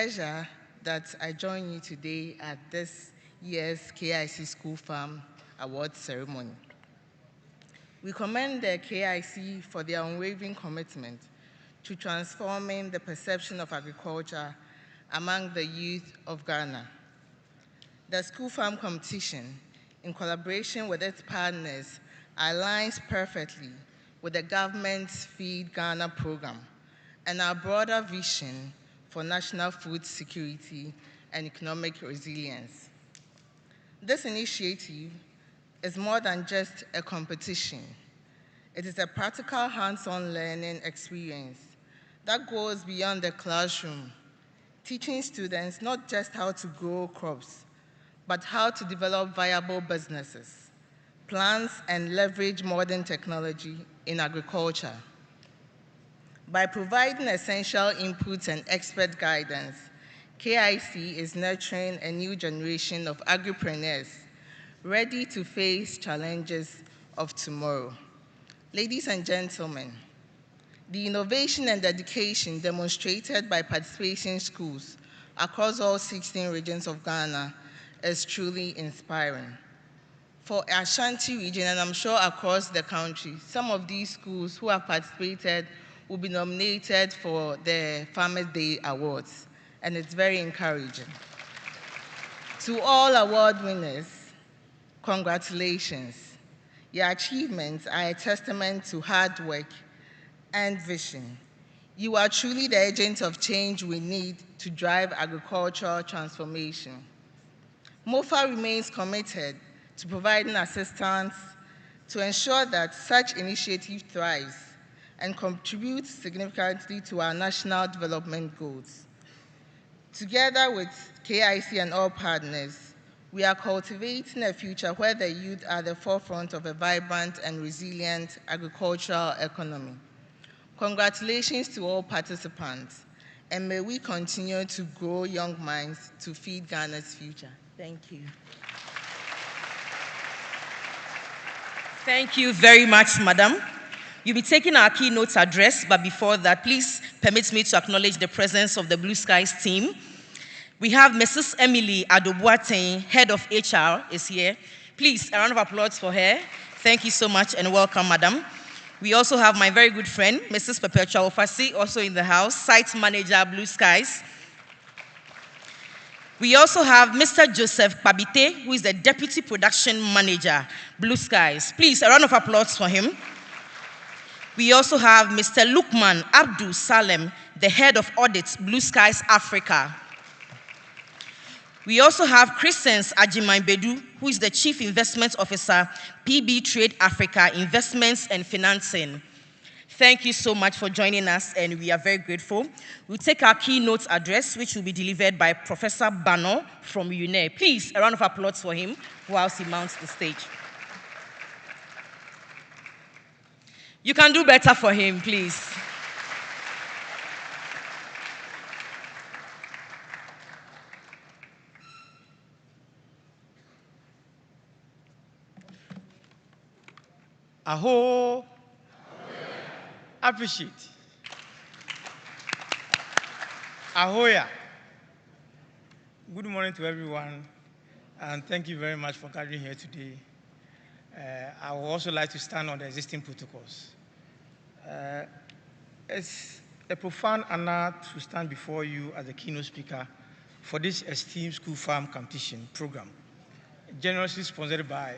pleasure that I join you today at this year's KIC School Farm Awards ceremony. We commend the KIC for their unwavering commitment to transforming the perception of agriculture among the youth of Ghana. The School Farm competition, in collaboration with its partners, aligns perfectly with the government's Feed Ghana program and our broader vision for national food security and economic resilience. This initiative is more than just a competition. It is a practical hands-on learning experience that goes beyond the classroom, teaching students not just how to grow crops, but how to develop viable businesses, plans, and leverage modern technology in agriculture. By providing essential inputs and expert guidance, KIC is nurturing a new generation of agripreneurs ready to face challenges of tomorrow. Ladies and gentlemen, the innovation and dedication demonstrated by participation schools across all 16 regions of Ghana is truly inspiring. For Ashanti region, and I'm sure across the country, some of these schools who have participated will be nominated for the Farmers' Day Awards, and it's very encouraging. To all award winners, congratulations. Your achievements are a testament to hard work and vision. You are truly the agent of change we need to drive agricultural transformation. MOFA remains committed to providing assistance to ensure that such initiative thrives and contributes significantly to our national development goals. Together with KIC and all partners, we are cultivating a future where the youth are the forefront of a vibrant and resilient agricultural economy. Congratulations to all participants, and may we continue to grow young minds to feed Ghana's future. Thank you. Thank you very much, Madam. You'll be taking our keynote address, but before that, please permit me to acknowledge the presence of the Blue Skies team. We have Mrs. Emily Adobuateng, Head of HR, is here. Please, a round of applause for her. Thank you so much and welcome, Madam. We also have my very good friend, Mrs. Perpetua Ofasi, also in the house, Site Manager, Blue Skies. We also have Mr. Joseph Pabite, who is the Deputy Production Manager, Blue Skies. Please, a round of applause for him. We also have Mr. Lukman Abdul Salem, the Head of Audit, Blue Skies Africa. We also have Christens Ajimanbedu, who is the Chief Investment Officer, PB Trade Africa, Investments and Financing. Thank you so much for joining us, and we are very grateful. We'll take our keynote address, which will be delivered by Professor Bano from UNE. Please, a round of applause for him whilst he mounts the stage. You can do better for him, please. Aho. Appreciate. Ahoya. Good morning to everyone, and thank you very much for gathering here today. I would also like to stand on the existing protocols. It's a profound honor to stand before you as the keynote speaker for this esteemed school farm competition program, generously sponsored by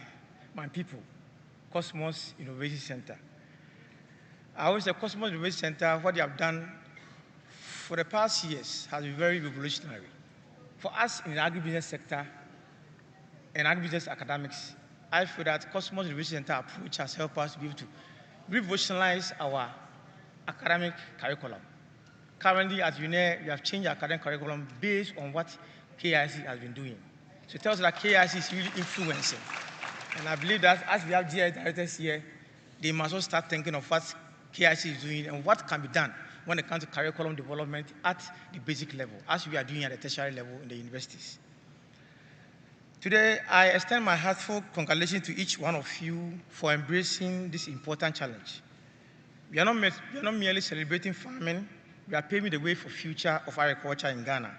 my people, Kosmos Innovation Center. I wish the Kosmos Innovation Center, what they have done for the past years has been very revolutionary. For us in the agribusiness sector and agribusiness academics, I feel that Kosmos Innovation Center approach has helped us to be able to revolutionize our academic curriculum. Currently, as you know, we have changed our academic curriculum based on what KIC has been doing. So it tells us that KIC is really influencing. And I believe that as we have GI directors here, they must also start thinking of what KIC is doing and what can be done when it comes to curriculum development at the basic level, as we are doing at the tertiary level in the universities. Today, I extend my heartfelt congratulations to each one of you for embracing this important challenge. We are not merely celebrating farming, we are paving the way for future of agriculture in Ghana.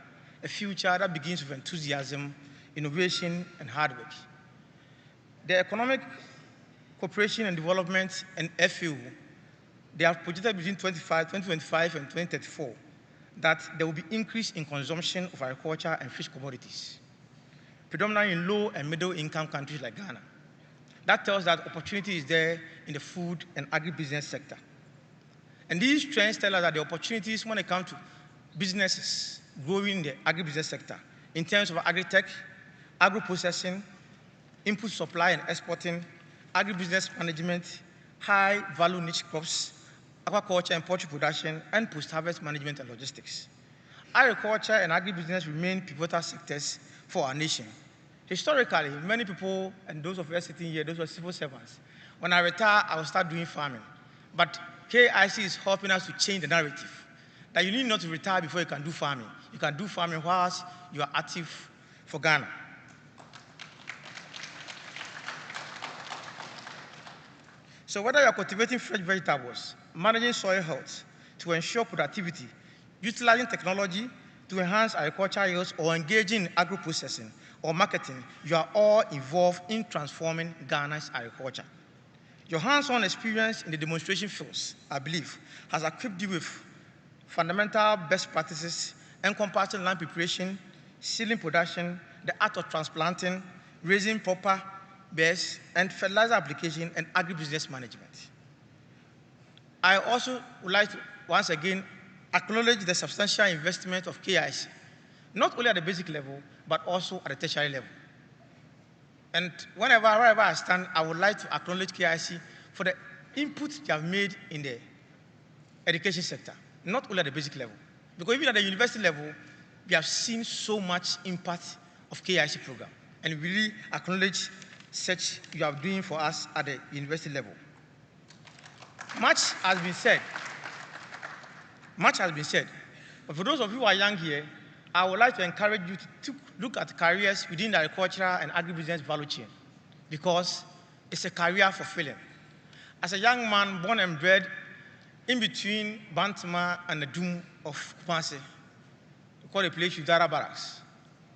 a future that begins with enthusiasm, innovation, and hard work. The Economic Cooperation and Development and FAO, they have projected between 2025 and 2034 that there will be increase in consumption of agriculture and fish commodities, predominantly in low and middle income countries like Ghana. That tells that opportunity is there in the food and agribusiness sector. And these trends tell us that the opportunities when it comes to businesses growing in the agribusiness sector in terms of agri-tech, agro-processing, input supply and exporting, agribusiness management, high-value niche crops, aquaculture and poultry production, and post-harvest management and logistics. Agriculture and agribusiness remain pivotal sectors for our nation. Historically, many people, and those of us sitting here, those were civil servants. When I retire, I will start doing farming. But KIC is helping us to change the narrative, that you need not to retire before you can do farming. You can do farming whilst you are active for Ghana. So whether you are cultivating fresh vegetables, managing soil health to ensure productivity, utilizing technology to enhance agricultural yields, or engaging in agro-processing or marketing, you are all involved in transforming Ghana's agriculture. Your hands-on experience in the demonstration fields, I believe, has equipped you with fundamental best practices encompassing land preparation, seedling production, the art of transplanting, raising proper bears, and fertilizer application and agribusiness management. I also would like to once again acknowledge the substantial investment of KIC, not only at the basic level, but also at the tertiary level. And wherever I stand, I would like to acknowledge KIC for the input they have made in the education sector, not only at the basic level. Because even at the university level, we have seen so much impact of KIC program. And we really acknowledge such you are doing for us at the university level. Much has been said. But for those of you who are young here, I would like to encourage you to look at careers within the agricultural and agribusiness value chain, because it's a career fulfilling. As a young man born and bred in between Bantama and the Doom of Kumasi, we call the place Udara Barracks,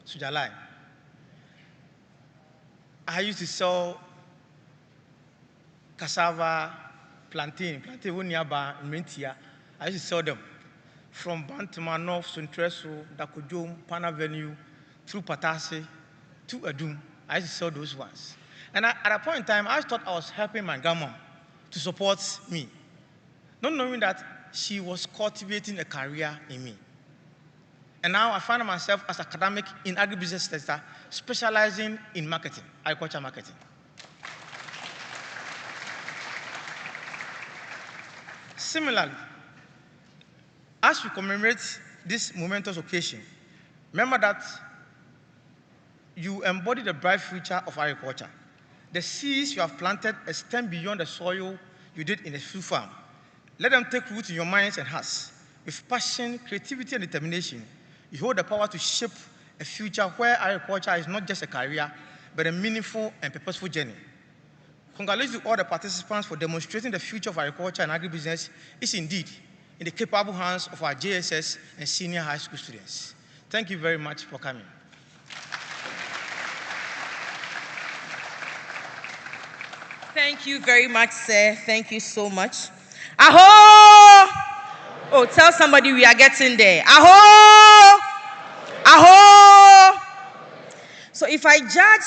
Sujalai. I used to sell cassava, plantain Wuniaba, and Mentia. I used to sell them from Bantama, North, Suntreso, Dakojom, Pan Avenue, through Patase to Adum. I used to sell those ones. And at a point in time, I thought I was helping my grandma to support me, not knowing that she was cultivating a career in me. And now I find myself as academic in agribusiness sector, specializing in marketing, agriculture marketing. Similarly, as we commemorate this momentous occasion, remember that you embody the bright future of agriculture. The seeds you have planted extend beyond the soil you did in a field farm. Let them take root in your minds and hearts. With passion, creativity, and determination, you hold the power to shape a future where agriculture is not just a career, but a meaningful and purposeful journey. Congratulations to all the participants for demonstrating the future of agriculture and agribusiness is indeed in the capable hands of our JSS and senior high school students. Thank you very much for coming. Thank you very much, sir. Thank you so much. Aho! Oh, tell somebody we are getting there. Aho! Aho! So if I judge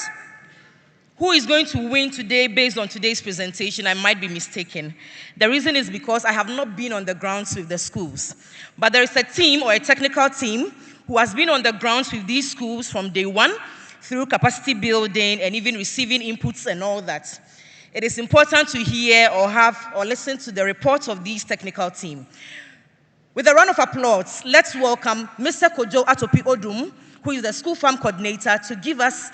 who is going to win today based on today's presentation, I might be mistaken. The reason is because I have not been on the grounds with the schools. But there is a team or a technical team who has been on the grounds with these schools from day one through capacity building and even receiving inputs and all that. It is important to hear or listen to the reports of these technical team. With a round of applause, let's welcome Mr. Kojo Atopi Odum, who is the school farm coordinator, to give us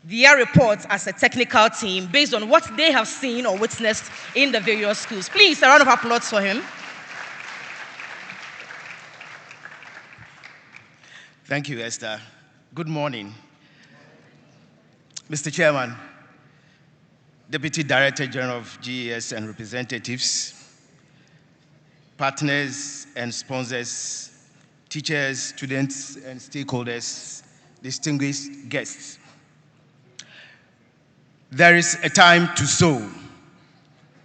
their reports as a technical team based on what they have seen or witnessed in the various schools. Please, a round of applause for him. Thank you, Esther. Good morning. Mr. Chairman, Deputy Director General of GES and representatives, partners and sponsors, teachers, students, and stakeholders, distinguished guests. There is a time to sow.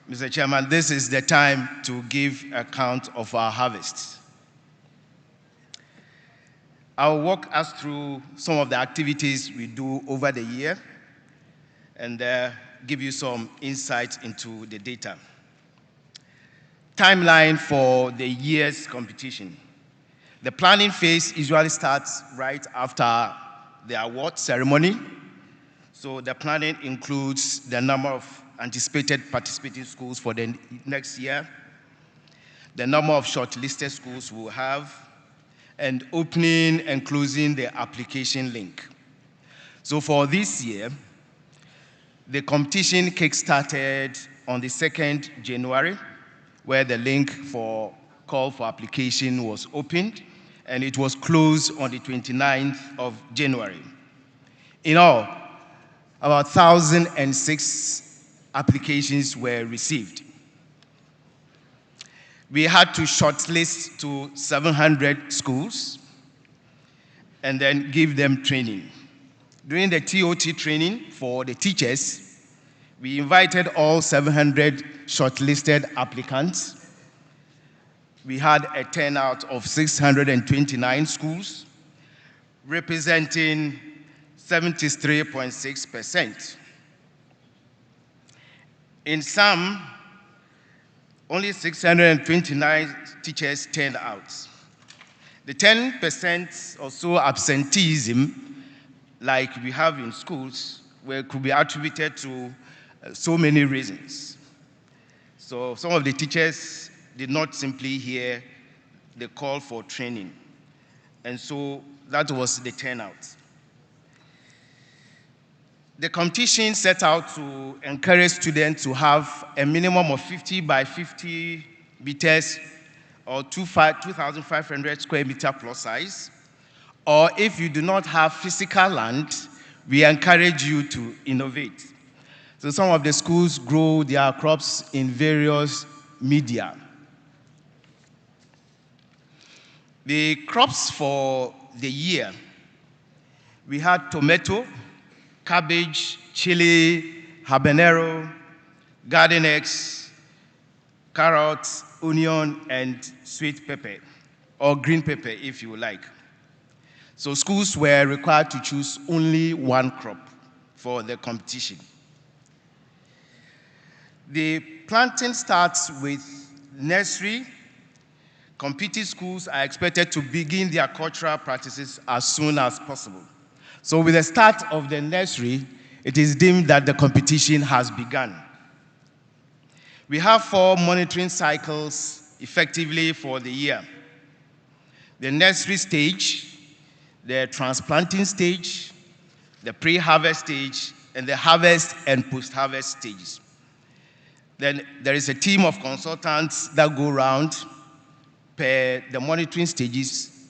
Mr. Chairman, this is the time to give account of our harvest. I'll walk us through some of the activities we do over the year and give you some insight into the data. Timeline for the year's competition. The planning phase usually starts right after the award ceremony. So the planning includes the number of anticipated participating schools for the next year, the number of shortlisted schools we'll have, and opening and closing the application link. So for this year, the competition kick-started on the 2nd January, where the link for call for application was opened, and it was closed on the 29th of January. In all, about 1,006 applications were received. We had to shortlist to 700 schools and then give them training. During the TOT training for the teachers, we invited all 700 shortlisted applicants. We had a turnout of 629 schools, representing 73.6%. In sum, only 629 teachers turned out. The 10% or so absenteeism, like we have in schools, could be attributed to so many reasons. So some of the teachers did not simply hear the call for training, and so that was the turnout. The competition set out to encourage students to have a minimum of 50 by 50 meters or 2,500 square meter plus size. Or if you do not have physical land, we encourage you to innovate. So some of the schools grow their crops in various media. The crops for the year, we had tomato, cabbage, chili, habanero, garden eggs, carrots, onion, and sweet pepper, or green pepper if you like. So schools were required to choose only one crop for the competition. The planting starts with nursery. Competing schools are expected to begin their cultural practices as soon as possible. So with the start of the nursery, it is deemed that the competition has begun. We have 4 monitoring cycles effectively for the year. The nursery stage, the transplanting stage, the pre-harvest stage, and the harvest and post-harvest stages. Then there is a team of consultants that go around per the monitoring stages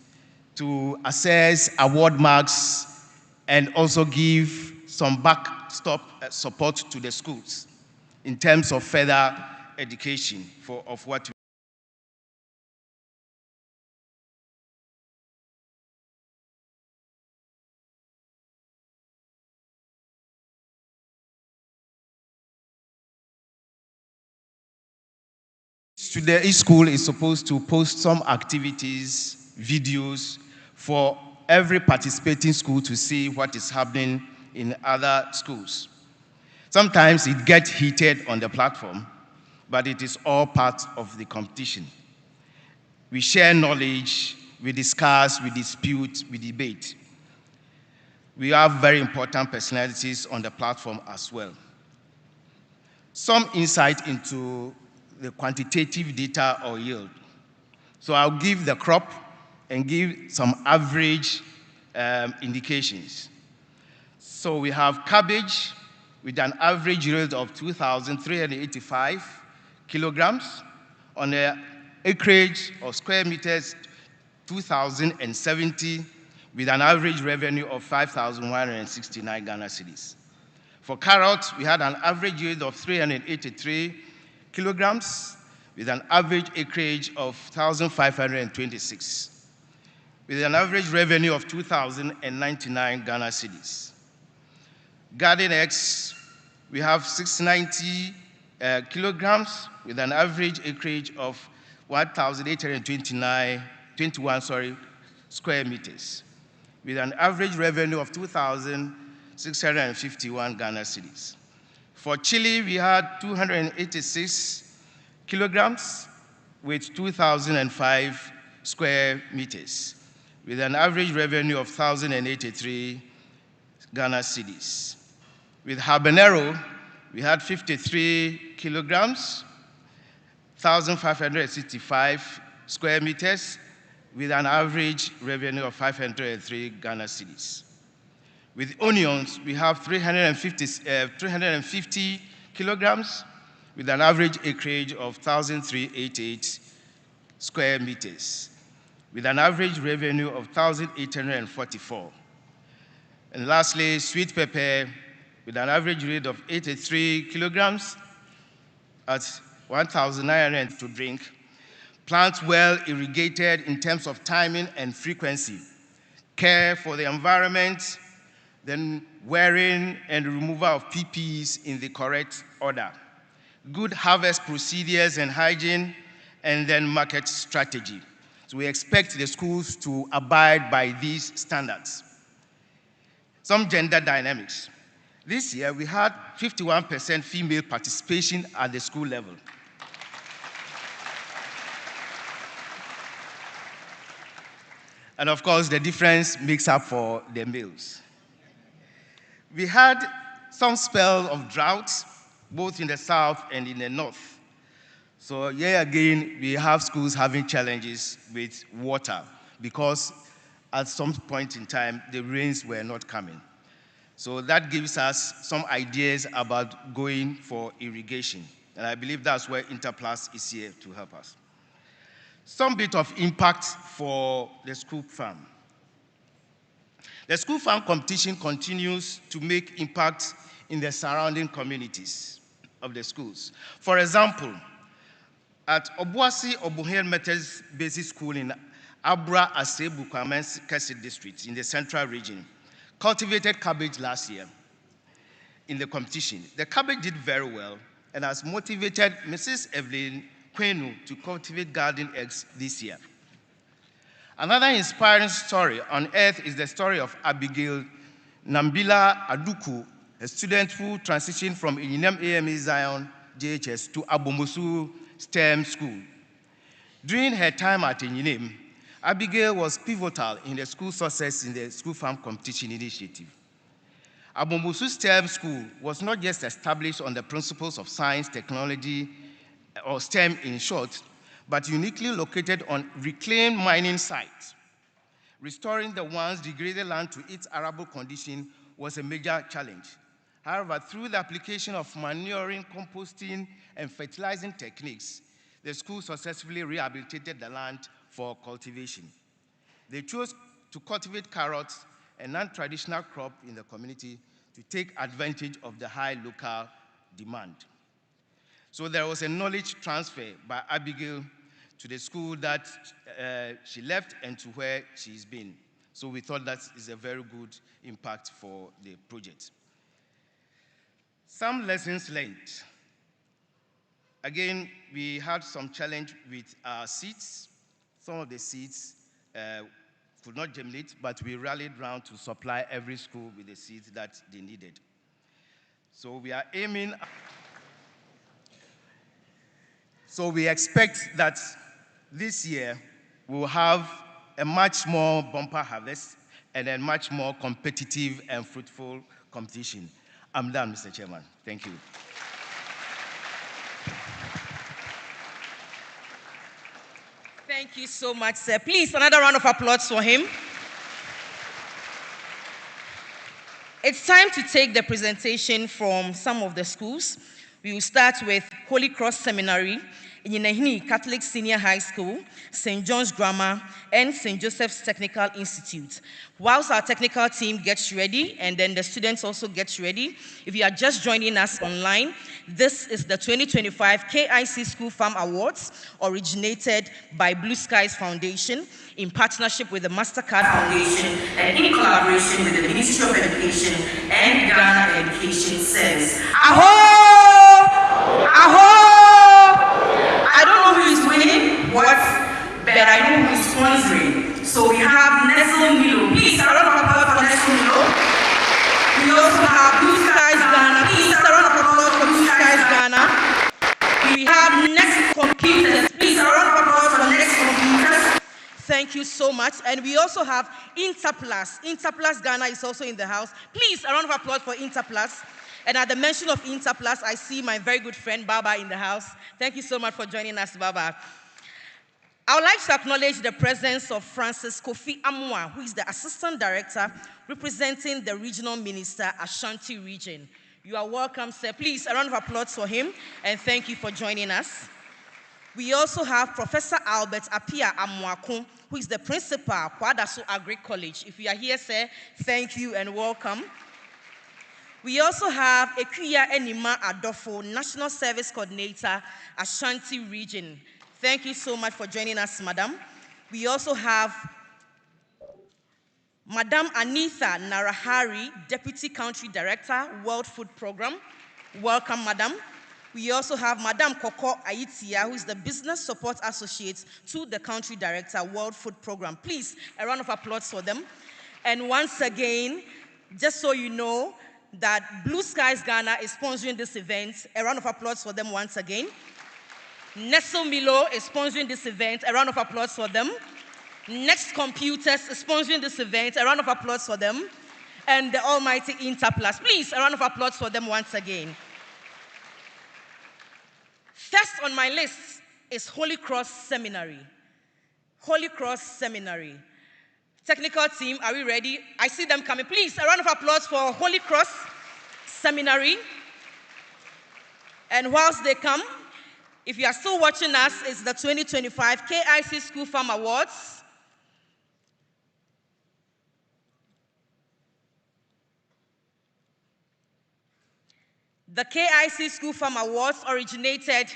to assess award marks and also give some backstop support to the schools in terms of further education of what we each school is supposed to post some activities, videos for every participating school to see what is happening in other schools. Sometimes it gets heated on the platform, but it is all part of the competition. We share knowledge, we discuss, we dispute, we debate. We have very important personalities on the platform as well. Some insight into the quantitative data or yield. So I'll give the crop and give some average indications. So we have cabbage with an average yield of 2,385 kilograms on an acreage of square meters, 2,070, with an average revenue of 5,169 Ghana cedis. For carrots, we had an average yield of 383 kilograms with an average acreage of 1,526. with an average revenue of 2,099 Ghana cedis. Garden eggs, we have 690 kilograms with an average acreage of 1,821 square meters, with an average revenue of 2,651 Ghana cedis. For chili, we had 286 kilograms with 2,005 square meters, with an average revenue of 1,083 Ghana cedis. With habanero, we had 53 kilograms, 1,565 square meters, with an average revenue of 503 Ghana cedis. With onions, we have 350 kilograms, with an average acreage of 1,388 square meters, with an average revenue of 1,844. And lastly, sweet pepper, with an average rate of 83 kilograms at 1,900 to drink. Plants well irrigated in terms of timing and frequency. Care for the environment, then wearing and removal of PPEs in the correct order. Good harvest procedures and hygiene, and then market strategy. So we expect the schools to abide by these standards. Some gender dynamics. This year, we had 51% female participation at the school level. And of course, the difference makes up for the males. We had some spell of drought, both in the south and in the north. So here again, we have schools having challenges with water because at some point in time, the rains were not coming. So that gives us some ideas about going for irrigation. And I believe that's where Interplus is here to help us. Some bit of impact for the school farm. The school farm competition continues to make impact in the surrounding communities of the schools. For example, at Obuasi Obuhen Methodist Basic School in Abra Asebu Kwame Kese District in the Central Region, cultivated cabbage last year in the competition. The cabbage did very well and has motivated Mrs. Evelyn Kwenu to cultivate garden eggs this year. Another inspiring story on earth is the story of Abigail Nambila Aduku, a student who transitioned from Inyam AME Zion JHS to Abomosu STEM School. During her time at Inyam, Abigail was pivotal in the school success in the school farm competition initiative. Abomosu STEM School was not just established on the principles of science, technology, or STEM in short, but uniquely located on reclaimed mining sites. Restoring the once degraded land to its arable condition was a major challenge. However, through the application of manuring, composting, and fertilizing techniques, the school successfully rehabilitated the land for cultivation. They chose to cultivate carrots, a non-traditional crop in the community, to take advantage of the high local demand. So there was a knowledge transfer by Abigail to the school that she left and to where she's been. So we thought that is a very good impact for the project. Some lessons learned. Again, we had some challenge with our seeds. Some of the seeds could not germinate, but we rallied around to supply every school with the seeds that they needed. So we are aiming. So we expect that this year we'll have a much more bumper harvest and a much more competitive and fruitful competition. I'm done, Mr. Chairman. Thank you. Thank you so much, sir. Please, another round of applause for him. It's time to take the presentation from some of the schools. We will start with Holy Cross Seminary, Yinehini Catholic Senior High School, St. John's Grammar, and St. Joseph's Technical Institute. Whilst our technical team gets ready, and then the students also get ready, if you are just joining us online, this is the 2025 KIC School Farm Awards, originated by Blue Skies Foundation in partnership with the MasterCard Foundation and in collaboration with the Ministry of Education and Ghana Education Service. Aho! Aho! I don't know who is winning what, but I know who is sponsoring. So we have Nestle Milo. Please, a round of applause for Nestle Milo. We also have Blue Skies Ghana. Please, a round of applause for Blue Skies Ghana. We have Next Computers. Please, a round of applause for Next Computers. Thank you so much. And we also have Interplus. Interplus Ghana is also in the house. Please, a round of applause for Interplus. And at the mention of Interplus, I see my very good friend Baba in the house. Thank you so much for joining us, Baba. I would like to acknowledge the presence of Francis Kofi Amwa, who is the Assistant Director representing the Regional Minister, Ashanti Region. You are welcome, sir. Please, a round of applause for him, and thank you for joining us. We also have Professor Albert Apia Amwakun, who is the Principal, Kwadaso Agri College. If you are here, sir, thank you and welcome. We also have Ekuya Enima Adofo, National Service Coordinator, Ashanti Region. Thank you so much for joining us, Madam. We also have Madam Anitha Narahari, Deputy Country Director, World Food Program. Welcome, Madam. We also have Madam Koko Aitia, who is the Business Support Associate to the Country Director, World Food Program. Please, a round of applause for them. And once again, just so you know, that Blue Skies Ghana is sponsoring this event. A round of applause for them once again. Nestle Milo is sponsoring this event. A round of applause for them. Next Computers is sponsoring this event. A round of applause for them. And the almighty Interplus. Please, a round of applause for them once again. First on my list is Holy Cross Seminary. Holy Cross Seminary. Technical team, are we ready? I see them coming. Please, a round of applause for Holy Cross Seminary. And whilst they come, if you are still watching us, it's the 2025 KIC School Farm Awards. The KIC School Farm Awards originated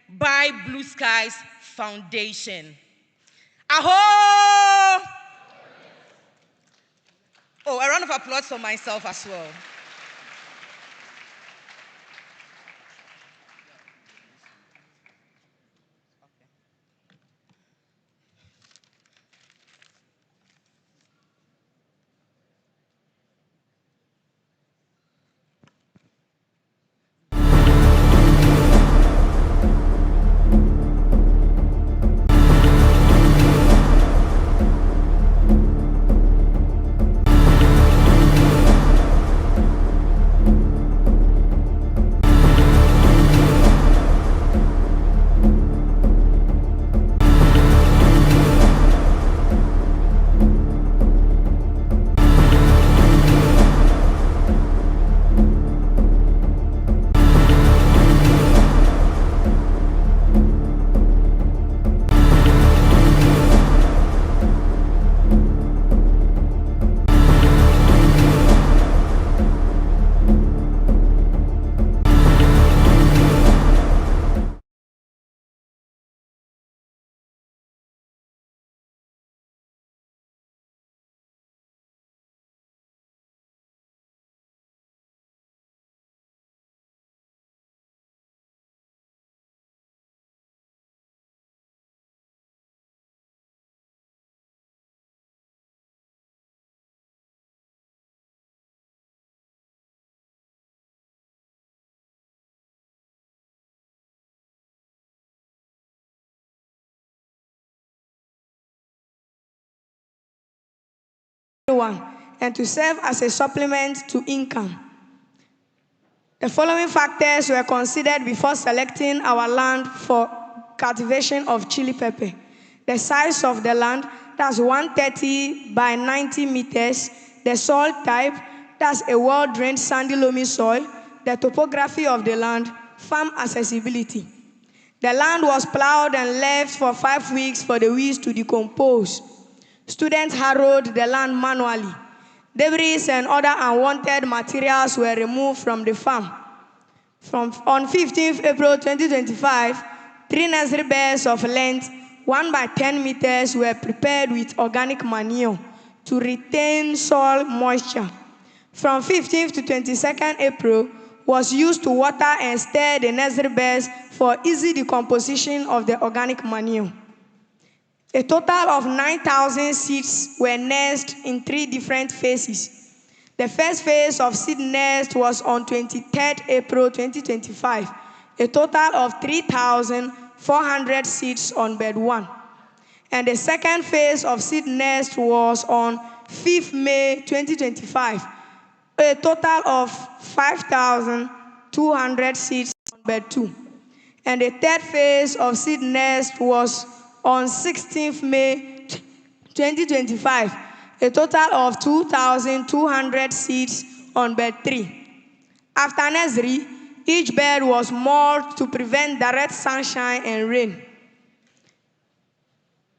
by Blue Skies Foundation. Aho! Oh, a round of applause for myself as well. And to serve as a supplement to income. The following factors were considered before selecting our land for cultivation of chili pepper. The size of the land, that's 130 by 90 meters. The soil type, that's a well-drained sandy loamy soil. The topography of the land, farm accessibility. The land was plowed and left for 5 weeks for the weeds to decompose. Students harrowed the land manually. Debris and other unwanted materials were removed from the farm. On 15th April 2025, 3 nursery beds of length 1 by 10 meters were prepared with organic manure to retain soil moisture. From 15th to 22nd April was used to water and stir the nursery beds for easy decomposition of the organic manure. A total of 9,000 seeds were nursed in 3 different phases. The first phase of seed nest was on 23rd April 2025, a total of 3,400 seeds on bed 1. And the second phase of seed nest was on 5th May 2025, a total of 5,200 seeds on bed 2. And the third phase of seed nest was on 16th May 2025, a total of 2,200 seeds on bed 3. After nursery, each bed was mulched to prevent direct sunshine and rain.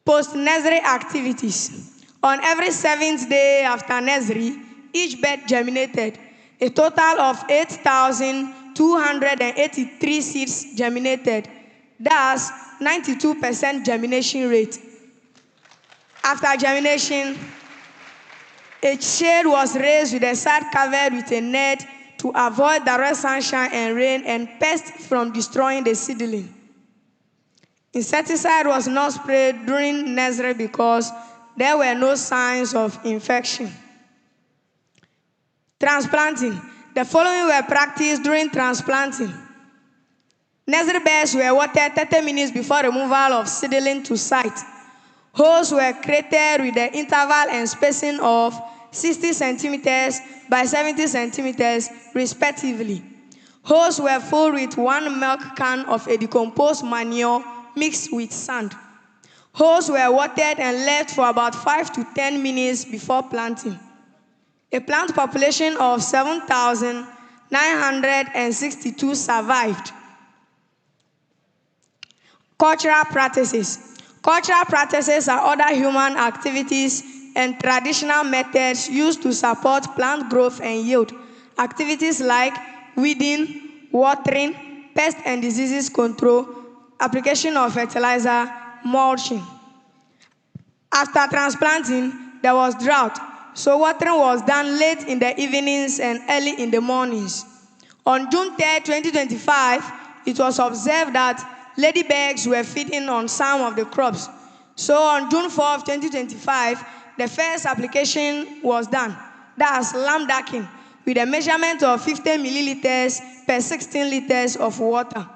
Post-nursery activities. On every 7th day after nursery, each bed germinated. A total of 8,283 seeds germinated. Thus, 92% germination rate. After germination, a shade was raised with a side covered with a net to avoid direct sunshine and rain and pests from destroying the seedling. Insecticide was not sprayed during nursery because there were no signs of infection. Transplanting. The following were practiced during transplanting. Nursery beds were watered 30 minutes before removal of seedling to site. Holes were created with the interval and spacing of 60 centimeters by 70 centimeters, respectively. Holes were filled with 1 milk can of a decomposed manure mixed with sand. Holes were watered and left for about 5 to 10 minutes before planting. A plant population of 7,962 survived. Cultural practices. Cultural practices are other human activities and traditional methods used to support plant growth and yield. Activities like weeding, watering, pest and diseases control, application of fertilizer, mulching. After transplanting, there was drought, so watering was done late in the evenings and early in the mornings. On June 3, 2025, it was observed that ladybugs were feeding on some of the crops. So on June 4, 2025, the first application was done. That's lambdacking, with a measurement of 50 milliliters per 16 liters of water.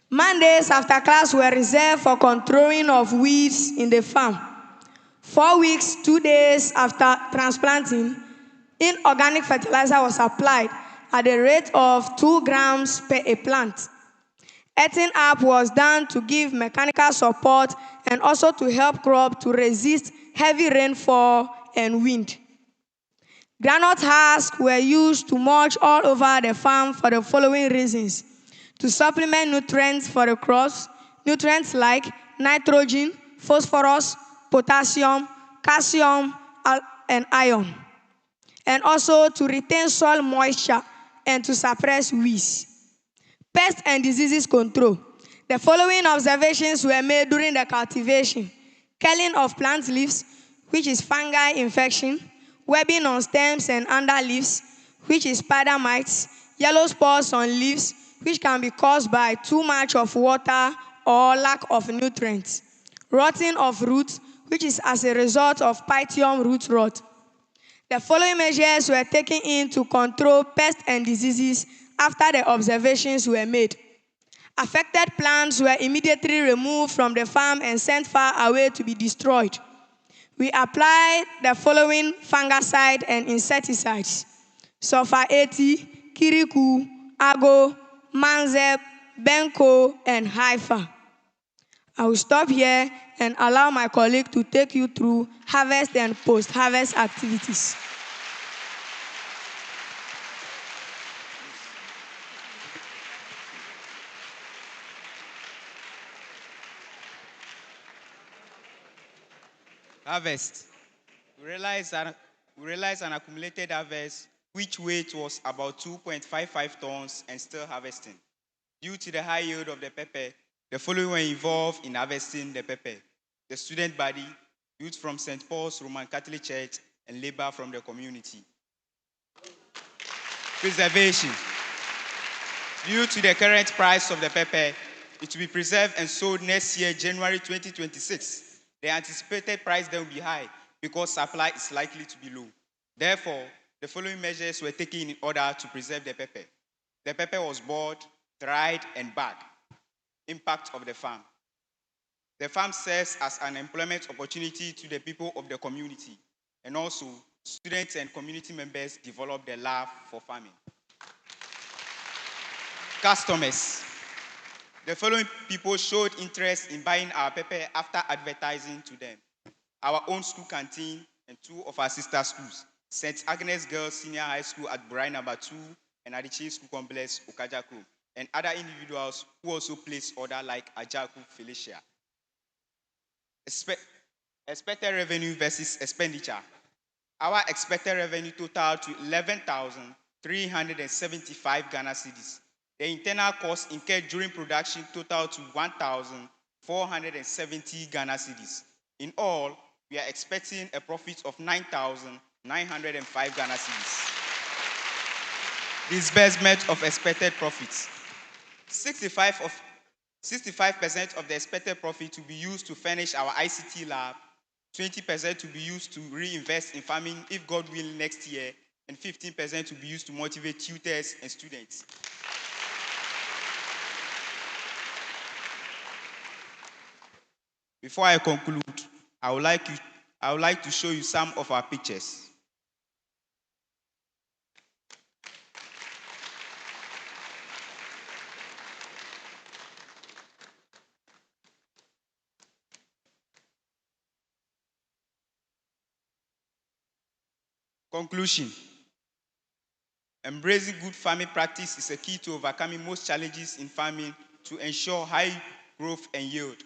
Mondays after class were reserved for controlling of weeds in the farm. 4 weeks, 2 days after transplanting, inorganic fertilizer was applied at the rate of 2 grams per a plant. Earthing up was done to give mechanical support and also to help crop to resist heavy rainfall and wind. Groundnut husks were used to mulch all over the farm for the following reasons: to supplement nutrients for the crops, nutrients like nitrogen, phosphorus, potassium, calcium, and iron, and also to retain soil moisture and to suppress weeds. Pest and diseases control. The following observations were made during the cultivation: curling of plant leaves, which is fungi infection; webbing on stems and under leaves, which is spider mites; yellow spots on leaves, which can be caused by too much of water or lack of nutrients; rotting of roots, which is as a result of pythium root rot. The following measures were taken in to control pests and diseases after the observations were made. Affected plants were immediately removed from the farm and sent far away to be destroyed. We applied the following fungicide and insecticides: sulfur 80, kirikou, ago, manzeb, benko, and haifa. I will stop here and allow my colleague to take you through harvest and post-harvest activities. Harvest. We realized an accumulated harvest which weight was about 2.55 tons and still harvesting. Due to the high yield of the pepper, the following were involved in harvesting the pepper: the student body, youth from St. Paul's Roman Catholic Church, and labor from the community. Preservation. Due to the current price of the pepper, it will be preserved and sold next year, January 2026. The anticipated price then will be high because supply is likely to be low. Therefore, the following measures were taken in order to preserve the pepper. The pepper was boiled, dried, and bagged. Impact of the farm. The farm serves as an employment opportunity to the people of the community, and also students and community members develop their love for farming. Customers. The following people showed interest in buying our pepper after advertising to them: our own school canteen and two of our sister schools, St. Agnes Girls Senior High School at Burai No. 2 and Adichie School Complex, Okajako, and other individuals who also placed order like Ajaku Felicia. Expected revenue versus expenditure. Our expected revenue totaled to 11,375 Ghana cedis. The internal costs incurred during production totaled to 1,470 Ghana cedis. In all, we are expecting a profit of 9,905 Ghana cedis. Disbursement of expected profits. 65% of the expected profit to be used to furnish our ICT lab, 20% to be used to reinvest in farming if God will next year, and 15% to be used to motivate tutors and students. Before I conclude, I would like to show you some of our pictures. Conclusion. Embracing good farming practice is a key to overcoming most challenges in farming to ensure high growth and yield.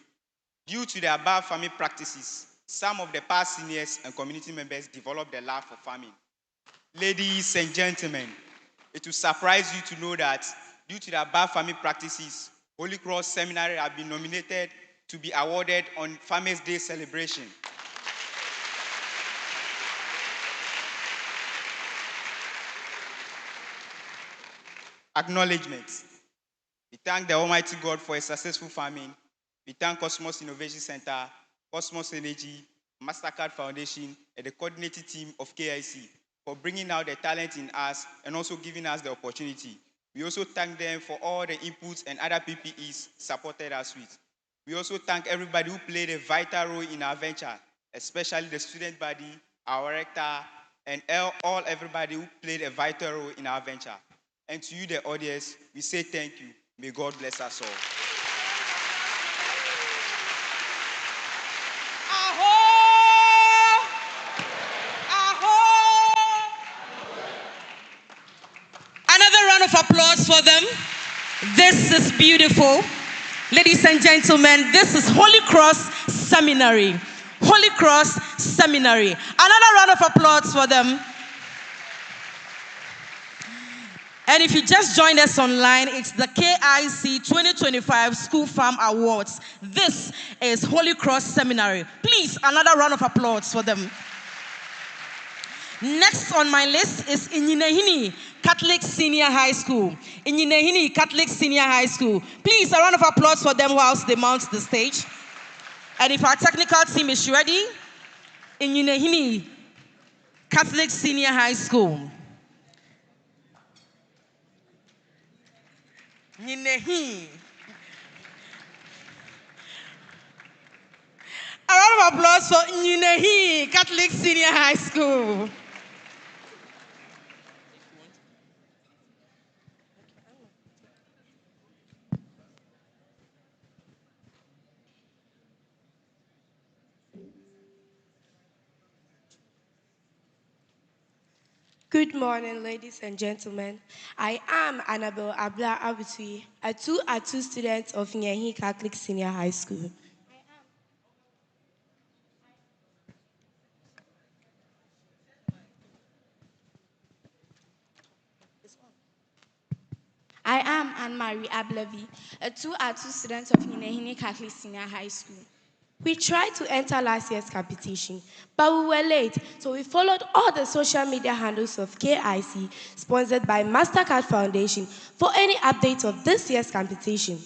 Due to the above farming practices, some of the past seniors and community members developed their love for farming. Ladies and gentlemen, it will surprise you to know that due to the above farming practices, Holy Cross Seminary have been nominated to be awarded on Farmers' Day celebration. Acknowledgements. We thank the Almighty God for a successful farming. We thank Kosmos Innovation Center, Kosmos Energy, MasterCard Foundation, and the coordinating team of KIC for bringing out the talent in us and also giving us the opportunity. We also thank them for all the inputs and other PPEs supported us with. We also thank everybody who played a vital role in our venture, especially the student body, our rector, and everybody who played a vital role in our venture. And to you, the audience, we say thank you. May God bless us all. Another round of applause for them. This is beautiful. Ladies and gentlemen, this is Holy Cross Seminary. Holy Cross Seminary. Another round of applause for them. And if you just joined us online, it's the KIC 2025 School Farm Awards. This is Holy Cross Seminary. Please, another round of applause for them. Next on my list is Inyinehini Catholic Senior High School. Inyinehini Catholic Senior High School. Please, a round of applause for them whilst they mount the stage. And if our technical team is ready, Inyinehini Catholic Senior High School. Inyinehini. A round of applause for Inyinehini Catholic Senior High School. Good morning, ladies and gentlemen. I am Annabelle Abla Abutui, a 2 student of Nyehi Catholic Senior High School. I am Anne-Marie Ablevi, a 2R2 student of Hinehini Catholic Senior High School. We tried to enter last year's competition, but we were late, so we followed all the social media handles of KIC, sponsored by MasterCard Foundation, for any updates of this year's competition.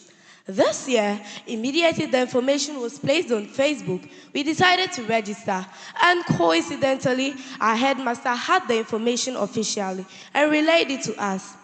This year, immediately the information was placed on Facebook, we decided to register, and coincidentally, our headmaster had the information officially and relayed it to us.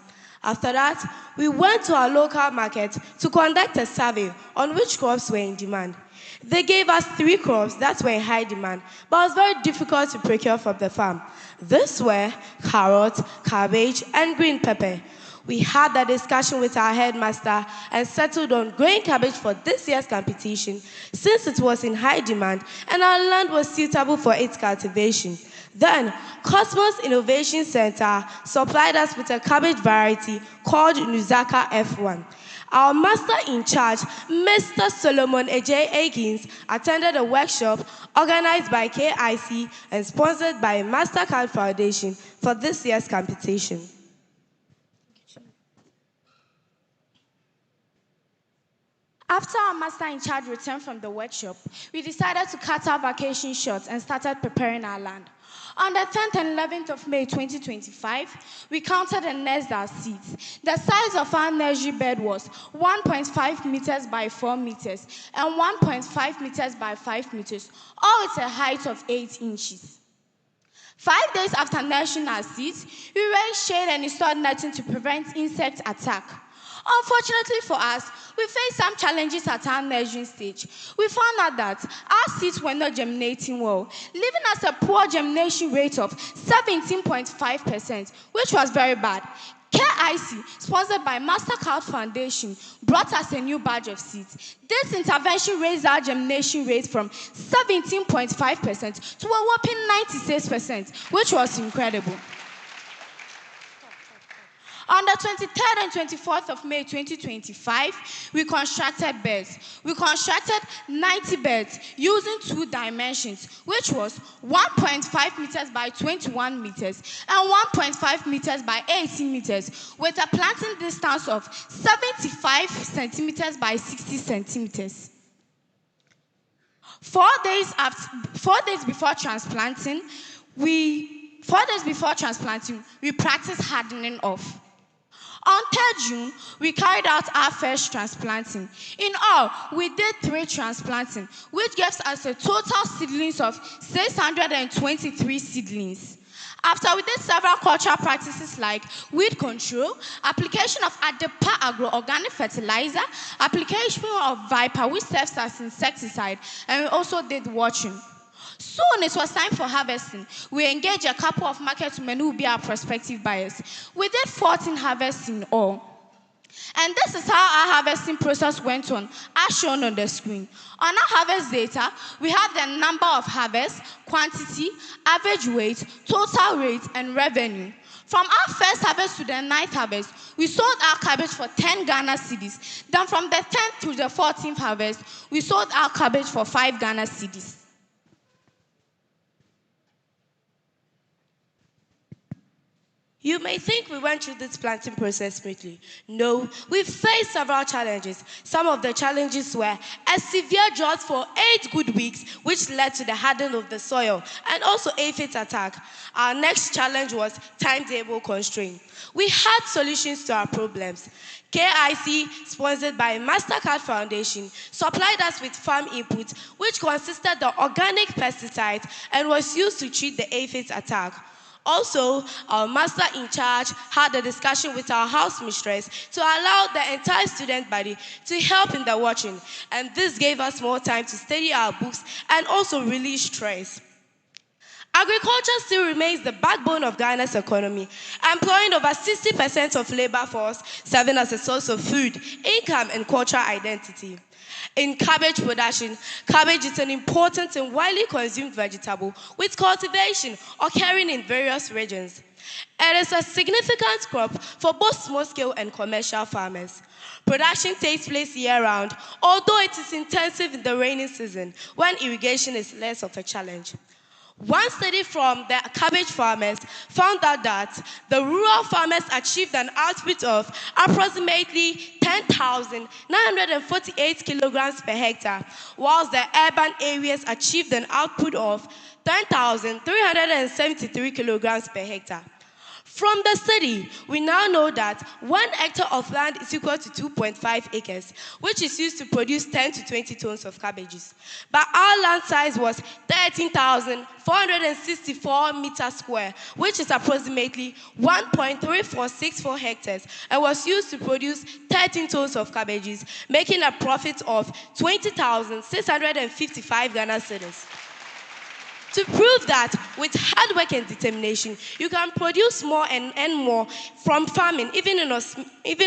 After that, we went to our local market to conduct a survey on which crops were in demand. They gave us 3 crops that were in high demand, but it was very difficult to procure from the farm. These were carrot, cabbage, and green pepper. We had a discussion with our headmaster and settled on growing cabbage for this year's competition since it was in high demand and our land was suitable for its cultivation. Then, Kosmos Innovation Center supplied us with a cabbage variety called Nuzaka F1. Our master in charge, Mr. Solomon A.J. Akins, attended a workshop organized by KIC and sponsored by MasterCard Foundation for this year's competition. After our master in charge returned from the workshop, we decided to cut our vacation short and started preparing our land. On the 10th and 11th of May 2025, we counted and nursed our seeds. The size of our nursery bed was 1.5 meters by 4 meters and 1.5 meters by 5 meters, all with a height of 8 inches. 5 days after nursing our seeds, we raised shade and installed netting to prevent insect attack. Unfortunately for us, we faced some challenges at our nurturing stage. We found out that our seeds were not germinating well, leaving us a poor germination rate of 17.5%, which was very bad. KIC, sponsored by MasterCard Foundation, brought us a new batch of seeds. This intervention raised our germination rate from 17.5% to a whopping 96%, which was incredible. On the 23rd and 24th of May 2025, we constructed beds. We constructed 90 beds using 2 dimensions, which was 1.5 meters by 21 meters and 1.5 meters by 18 meters, with a planting distance of 75 centimeters by 60 centimeters. 4 days before transplanting, we practiced hardening off. On 3rd June, we carried out our first transplanting. In all, we did 3 transplanting, which gives us a total seedlings of 623 seedlings. After we did several cultural practices like weed control, application of Adepa agro-organic fertilizer, application of Viper, which serves as insecticide, and we also did watching. Soon it was time for harvesting. We engaged a couple of market women who will be our prospective buyers. We did 14 harvests in all. And this is how our harvesting process went on, as shown on the screen. On our harvest data, we have the number of harvests, quantity, average weight, total rate, and revenue. From our first harvest to the 9th harvest, we sold our cabbage for 10 Ghana cedis. Then from the 10th to the 14th harvest, we sold our cabbage for 5 Ghana cedis. You may think we went through this planting process smoothly. No, we faced several challenges. Some of the challenges were a severe drought for 8 good weeks, which led to the hardening of the soil, and also aphid attack. Our next challenge was timetable constraint. We had solutions to our problems. KIC, sponsored by MasterCard Foundation, supplied us with farm input, which consisted of organic pesticides and was used to treat the aphid attack. Also, our master in charge had a discussion with our house mistress to allow the entire student body to help in the watching, and this gave us more time to study our books and also release stress. Agriculture still remains the backbone of Ghana's economy, employing over 60% of labor force, serving as a source of food, income, and cultural identity. In cabbage production, cabbage is an important and widely consumed vegetable with cultivation occurring in various regions. It is a significant crop for both small-scale and commercial farmers. Production takes place year-round, although it is intensive in the rainy season when irrigation is less of a challenge. One study from the cabbage farmers found out that the rural farmers achieved an output of approximately 10,948 kilograms per hectare, whilst the urban areas achieved an output of 10,373 kilograms per hectare. From the study, we now know that 1 hectare of land is equal to 2.5 acres, which is used to produce 10 to 20 tons of cabbages. But our land size was 13,464 meters square, which is approximately 1.3464 hectares, and was used to produce 13 tons of cabbages, making a profit of 20,655 Ghana cedis. To prove that with hard work and determination, you can produce more and earn more from farming, even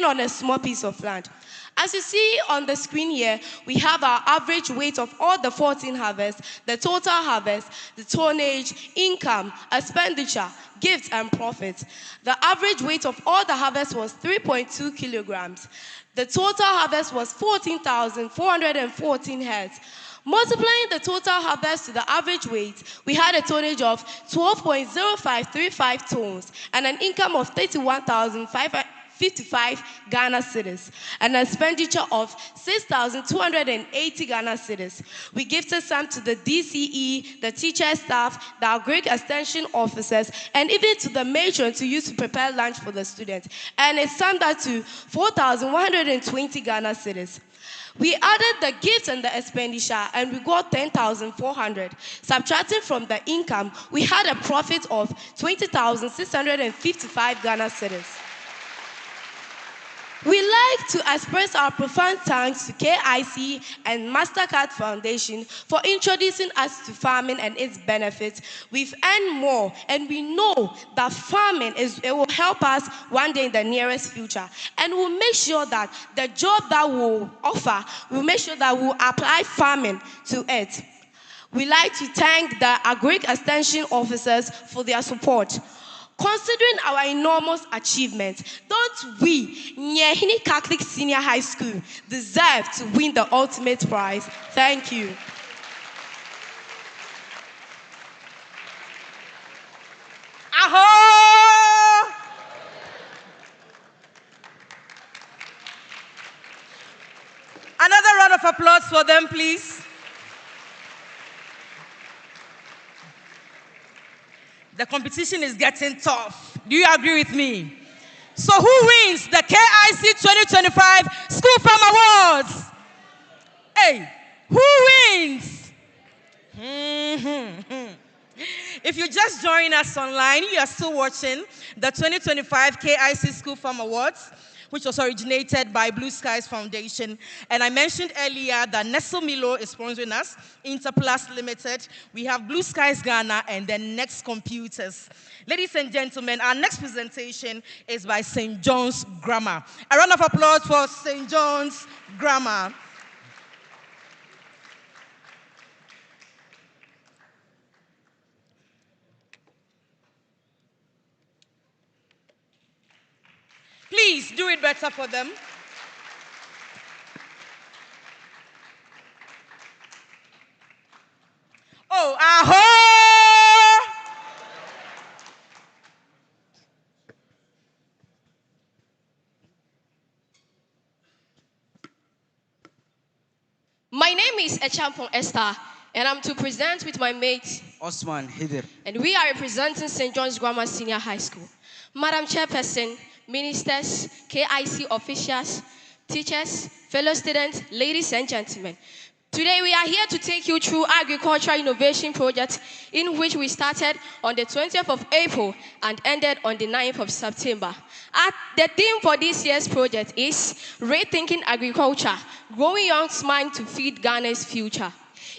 on a small piece of land. As you see on the screen here, we have our average weight of all the 14 harvests, the total harvest, the tonnage, income, expenditure, gifts, and profits. The average weight of all the harvests was 3.2 kilograms. The total harvest was 14,414 heads. Multiplying the total harvest to the average weight, we had a tonnage of 12.0535 tons and an income of 31,555 Ghana cedis, and an expenditure of 6,280 Ghana cedis. We gifted some to the DCE, the teacher staff, the agric extension officers, and even to the matron to use to prepare lunch for the students. And it summed up to 4,120 Ghana cedis. We added the gifts and the expenditure, and we got 10,400. Subtracting from the income, we had a profit of 20,655 Ghana cedis. We like to express our profound thanks to KIC and MasterCard Foundation for introducing us to farming and its benefits. We've earned more, and we know that farming will help us one day in the nearest future. And we'll make sure that the job that we'll offer, we'll make sure that we'll apply farming to it. We like to thank the agric extension officers for their support. Considering our enormous achievements, don't we, Nyehini Catholic Senior High School, deserve to win the ultimate prize? Thank you. Aho! Another round of applause for them, please. The competition is getting tough. Do you agree with me? So who wins the KIC 2025 School Farm Awards? Hey, who wins? If you just join us online, you are still watching the 2025 KIC School Farm Awards, which was originated by Blue Skies Foundation. And I mentioned earlier that Nestle Milo is sponsoring us, Interplus Limited. We have Blue Skies Ghana and then Next Computers. Ladies and gentlemen, our next presentation is by St. John's Grammar. A round of applause for St. John's Grammar. Please do it better for them. Oh, aho! My name is Echampong Esther, and I'm to present with my mate Osman Hidir. And we are representing St. John's Grammar Senior High School. Madam Chairperson, ministers, KIC officials, teachers, fellow students, ladies and gentlemen. Today we are here to take you through agricultural innovation project in which we started on the 20th of April and ended on the 9th of September. The theme for this year's project is Rethinking Agriculture, Growing Young's Mind to Feed Ghana's Future.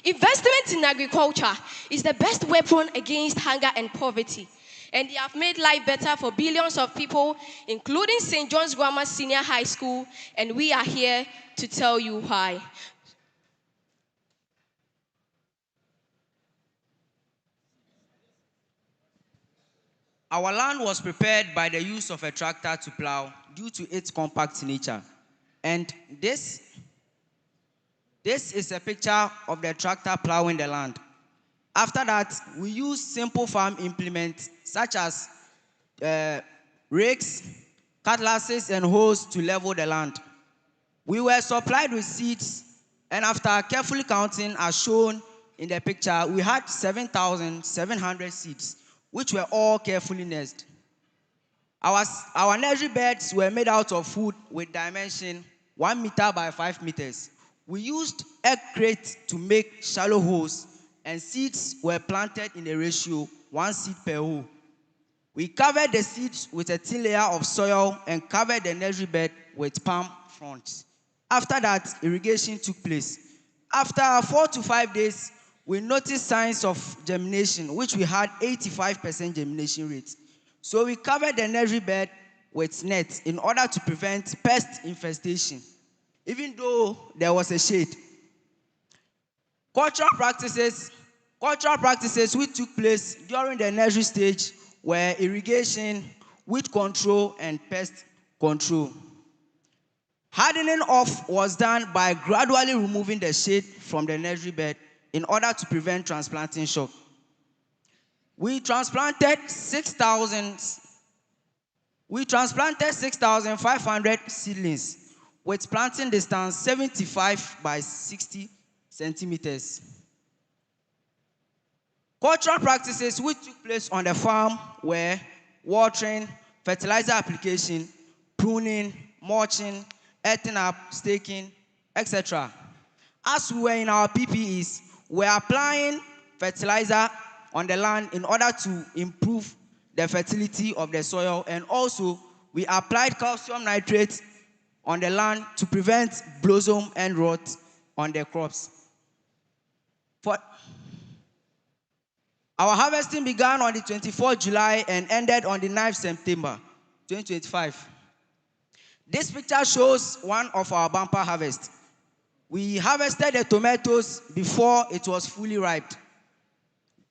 Investment in agriculture is the best weapon against hunger and poverty. And they have made life better for billions of people, including St. John's Grammar Senior High School, and we are here to tell you why. Our land was prepared by the use of a tractor to plow due to its compact nature. And this is a picture of the tractor plowing the land. After that, we used simple farm implements such as rakes, cutlasses, and hoes to level the land. We were supplied with seeds, and after carefully counting, as shown in the picture, we had 7,700 seeds, which were all carefully nested. Our nursery beds were made out of wood with dimension 1 meter by 5 meters. We used egg crates to make shallow holes, and seeds were planted in a ratio 1 seed per hole. We covered the seeds with a thin layer of soil and covered the nursery bed with palm fronds. After that, irrigation took place. After 4 to 5 days, we noticed signs of germination, which we had 85% germination rate. So we covered the nursery bed with nets in order to prevent pest infestation, even though there was a shade. Cultural practices which took place during the nursery stage were irrigation, weed control, and pest control. Hardening off was done by gradually removing the shade from the nursery bed in order to prevent transplanting shock. We transplanted 6,500 seedlings with planting distance 75 by 60 centimeters. Cultural practices which took place on the farm were watering, fertilizer application, pruning, mulching, earthing up, staking, etc. As we were in our PPEs, we were applying fertilizer on the land in order to improve the fertility of the soil, and also we applied calcium nitrate on the land to prevent blossom and rot on the crops. Our harvesting began on the 24th July and ended on the 9th September 2025. This picture shows one of our bumper harvests. We harvested the tomatoes before it was fully ripe.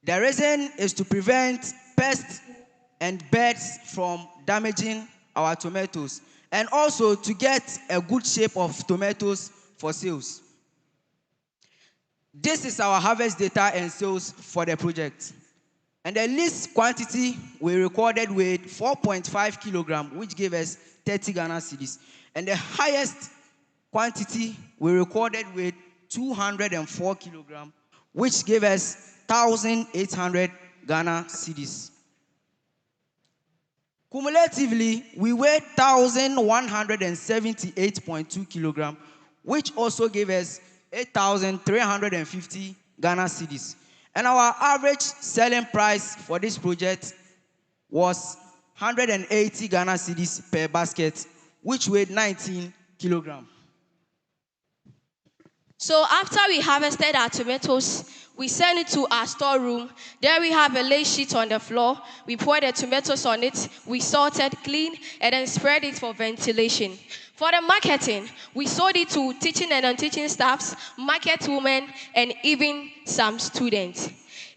The reason is to prevent pests and birds from damaging our tomatoes, and also to get a good shape of tomatoes for sales. This is our harvest data and sales for the project. And the least quantity we recorded with 4.5 kilograms, which gave us 30 Ghana cedis. And the highest quantity we recorded with 204 kilograms, which gave us 1,800 Ghana cedis. Cumulatively, we weighed 1,178.2 kilograms, which also gave us 8,350 Ghana cedis. And our average selling price for this project was 180 Ghana cedis per basket, which weighed 19 kilograms. So after we harvested our tomatoes, we sent it to our storeroom. There we have a lay sheet on the floor. We poured the tomatoes on it. We salted, cleaned, and then spread it for ventilation. For the marketing, we sold it to teaching and non-teaching staffs, market women, and even some students.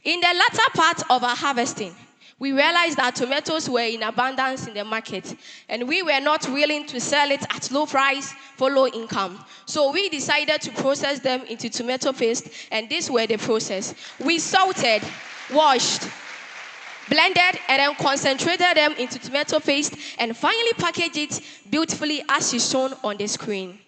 In the latter part of our harvesting, we realized that tomatoes were in abundance in the market, and we were not willing to sell it at low price for low income. So we decided to process them into tomato paste, and this were the process. We salted, washed, blended, and then concentrated them into tomato paste, and finally packaged it beautifully as is shown on the screen.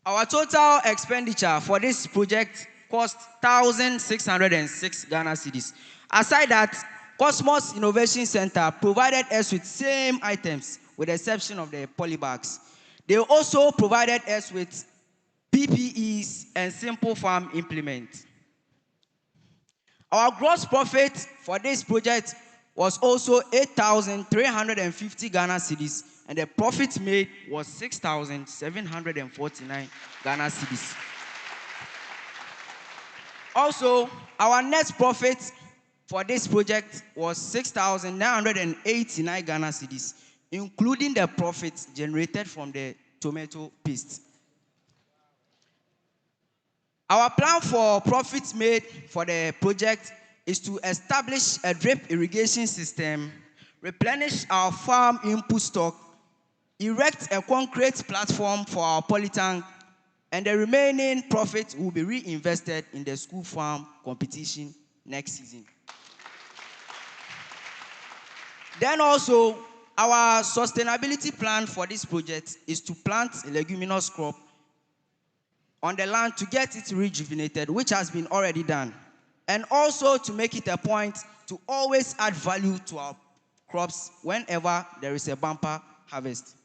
Our total expenditure for this project cost 1,606 Ghana cedis. Aside that, Kosmos Innovation Center provided us with same items with the exception of the polybags. They also provided us with PPEs and simple farm implements. Our gross profit for this project was also 8,350 Ghana cedis, and the profit made was 6,749 Ghana cedis. Also, our net profit for this project was 6,989 Ghana cedis, including the profits generated from the tomato paste. Our plan for profits made for the project is to establish a drip irrigation system, replenish our farm input stock, erect a concrete platform for our polytank, and the remaining profit will be reinvested in the school farm competition next season. Then also, our sustainability plan for this project is to plant a leguminous crop on the land to get it rejuvenated, which has been already done. And also to make it a point to always add value to our crops whenever there is a bumper harvest.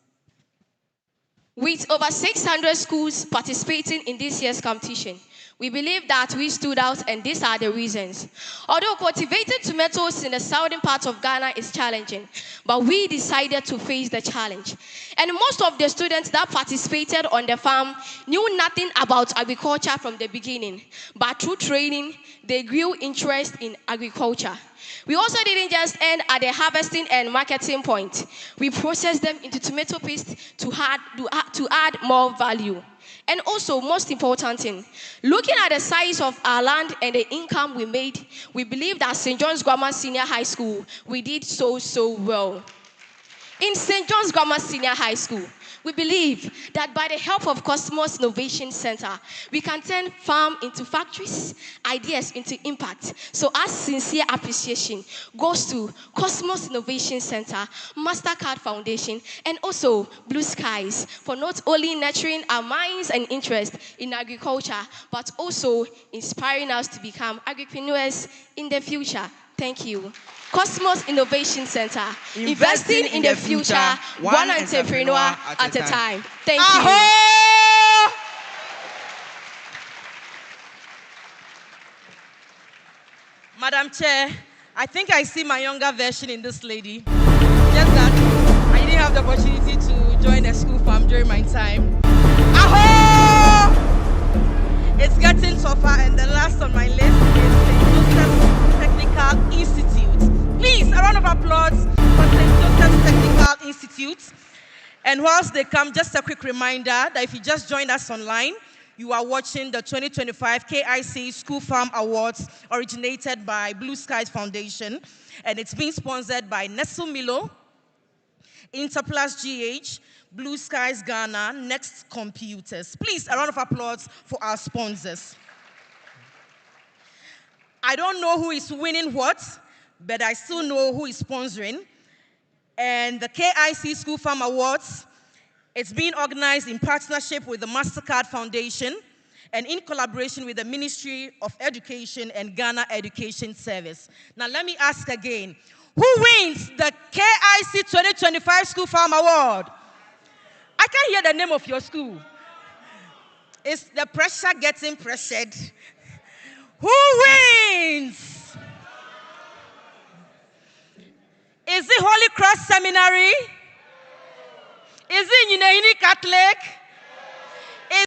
With over 600 schools participating in this year's competition, we believe that we stood out, and these are the reasons. Although cultivating tomatoes in the southern part of Ghana is challenging, but we decided to face the challenge. And most of the students that participated on the farm knew nothing about agriculture from the beginning, but through training, they grew interest in agriculture. We also didn't just end at the harvesting and marketing point. We processed them into tomato paste to add more value. And also, most important thing, looking at the size of our land and the income we made, we believe that St. John's Grammar Senior High School, we did so well. In St. John's Grammar Senior High School, we believe that by the help of Kosmos Innovation Center, we can turn farm into factories, ideas into impact. So our sincere appreciation goes to Kosmos Innovation Center, MasterCard Foundation, and also Blue Skies for not only nurturing our minds and interest in agriculture, but also inspiring us to become agripreneurs in the future. Thank you. Cosmos Innovation Center, investing in the future, one entrepreneur at a time. Thank you. Madam Chair, I think I see my younger version in this lady. Just that I didn't have the opportunity to join the school farm during my time. Aho! It's getting tougher, and the last on my list is St. Joseph's Technical Institute. Please, a round of applause for St. Joseph's Technical Institute. And whilst they come, just a quick reminder that if you just joined us online, you are watching the 2025 KIC School Farm Awards originated by Blue Skies Foundation. And it's being sponsored by Nestle Milo, Interplus GH, Blue Skies Ghana, Next Computers. Please, a round of applause for our sponsors. I don't know who is winning what, but I still know who is sponsoring. And the KIC School Farm Awards, it's being organized in partnership with the MasterCard Foundation and in collaboration with the Ministry of Education and Ghana Education Service. Now let me ask again, who wins the KIC 2025 School Farm Award? I can't hear the name of your school. Is the pressure getting pressured? Who wins? Is it Holy Cross Seminary? Is it Unahini Catholic? Is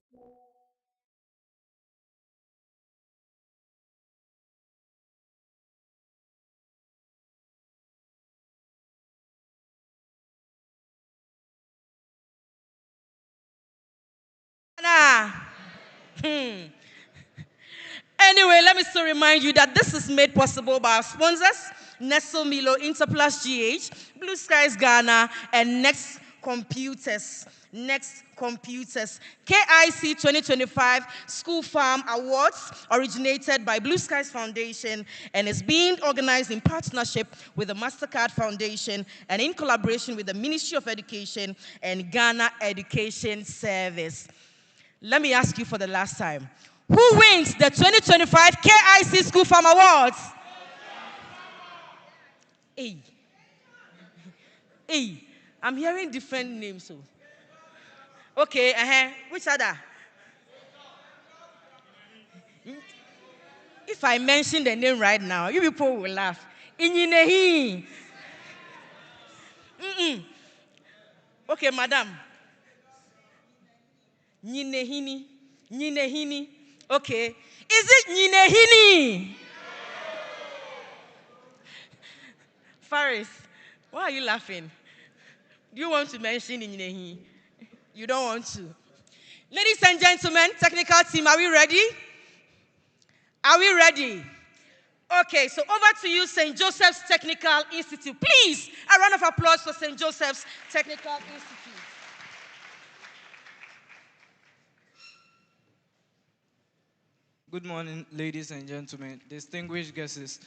Anyway, let me still remind you that this is made possible by our sponsors, Nestle Milo, Interplus GH, Blue Skies Ghana, and Next Computers. Next Computers. KIC 2025 School Farm Awards originated by Blue Skies Foundation and is being organized in partnership with the MasterCard Foundation and in collaboration with the Ministry of Education and Ghana Education Service. Let me ask you for the last time. Who wins the 2025 KIC School Farm Awards? Hey. Hey. I'm hearing different names. So. Okay, which other? If I mention the name right now, you people will laugh. Inyinehi. Okay, madam. Nyinehini. Nyinehini. Okay. Is it Nyinehini? Faris, why are you laughing? Do you want to mention Nyinehini? You don't want to. Ladies and gentlemen, technical team, are we ready? Are we ready? Okay, so over to you, St. Joseph's Technical Institute. Please, a round of applause for St. Joseph's Technical Institute. Good morning, ladies and gentlemen, distinguished guests,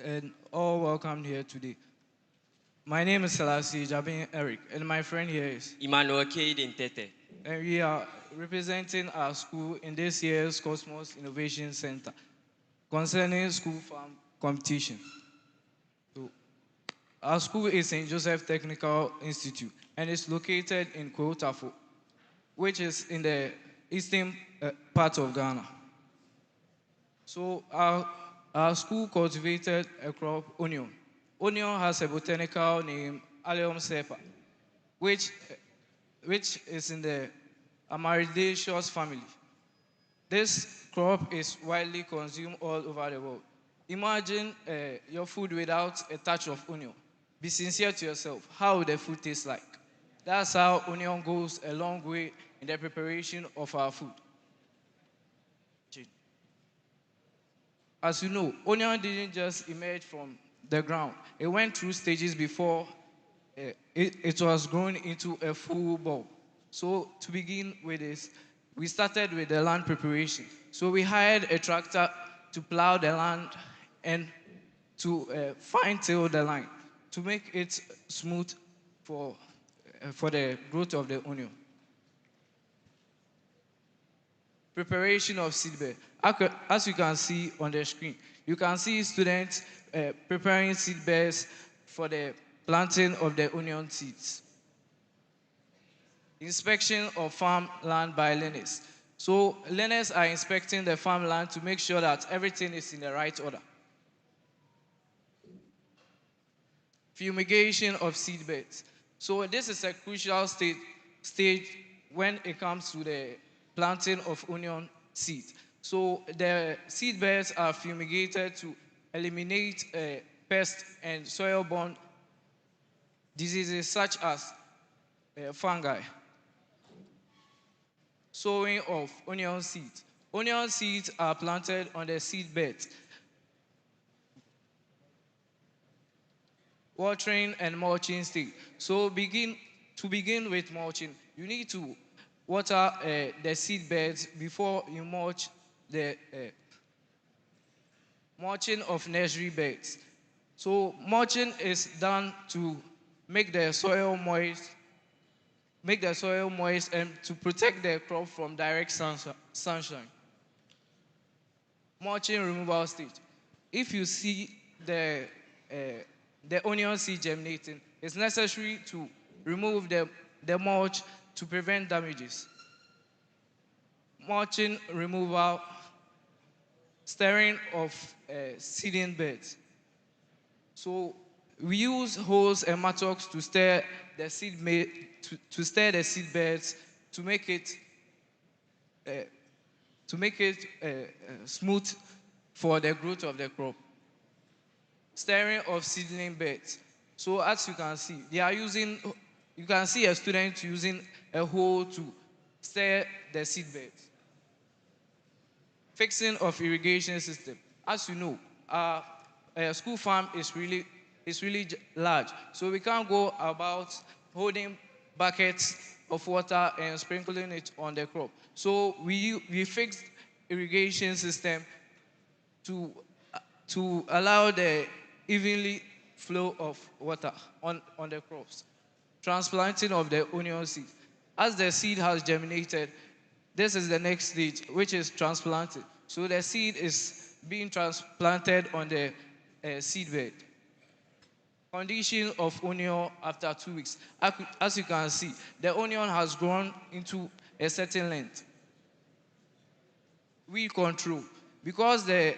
and all welcome here today. My name is Selassie Jabin Eric, and my friend here is Emmanuel Kaden Tete. And we are representing our school in this year's Kosmos Innovation Center concerning school farm competition. So, our school is St. Joseph Technical Institute and is located in Kwotafo, which is in the eastern part of Ghana. So our school cultivated a crop, onion. Onion has a botanical name, Allium cepa, which is in the Amaryllis family. This crop is widely consumed all over the world. Imagine your food without a touch of onion. Be sincere to yourself. How would the food taste like? That's how onion goes a long way in the preparation of our food. As you know, onion didn't just emerge from the ground. It went through stages before it was grown into a full bulb. So to begin with this, we started with the land preparation. So we hired a tractor to plow the land and to fine-till the line to make it smooth for the growth of the onion. Preparation of seedbed. As you can see on the screen, you can see students preparing seedbeds for the planting of the onion seeds. Inspection of farm land by learners. So learners are inspecting the farmland to make sure that everything is in the right order. Fumigation of seedbeds. So this is a crucial stage when it comes to the planting of onion seeds. So the seed beds are fumigated to eliminate pests and soil-borne diseases such as fungi. Sowing of onion seeds. Onion seeds are planted on the seed beds. Watering and mulching stage. So to begin with mulching, you need to water the seed beds before you mulch the mulching of nursery beds. So mulching is done to make the soil moist, and to protect the crop from direct sunshine. Mulching removal stage. If you see the onion seed germinating, it's necessary to remove the mulch to prevent damages. Mulching removal, stirring of seeding beds. So we use hoes and mattocks to stir the seed beds to make it smooth for the growth of the crop. Stirring of seedling beds. So as you can see, you can see a student using a hoe to stir the seed beds. Fixing of irrigation system. As you know, our school farm is really large, so we can't go about holding buckets of water and sprinkling it on the crop. So we fixed irrigation system to allow the evenly flow of water on the crops. Transplanting of the onion seed. As the seed has germinated, this is the next stage, which is transplanting. So the seed is being transplanted on the seed bed. Condition of onion after 2 weeks. As you can see, the onion has grown into a certain length. Weed control. Because the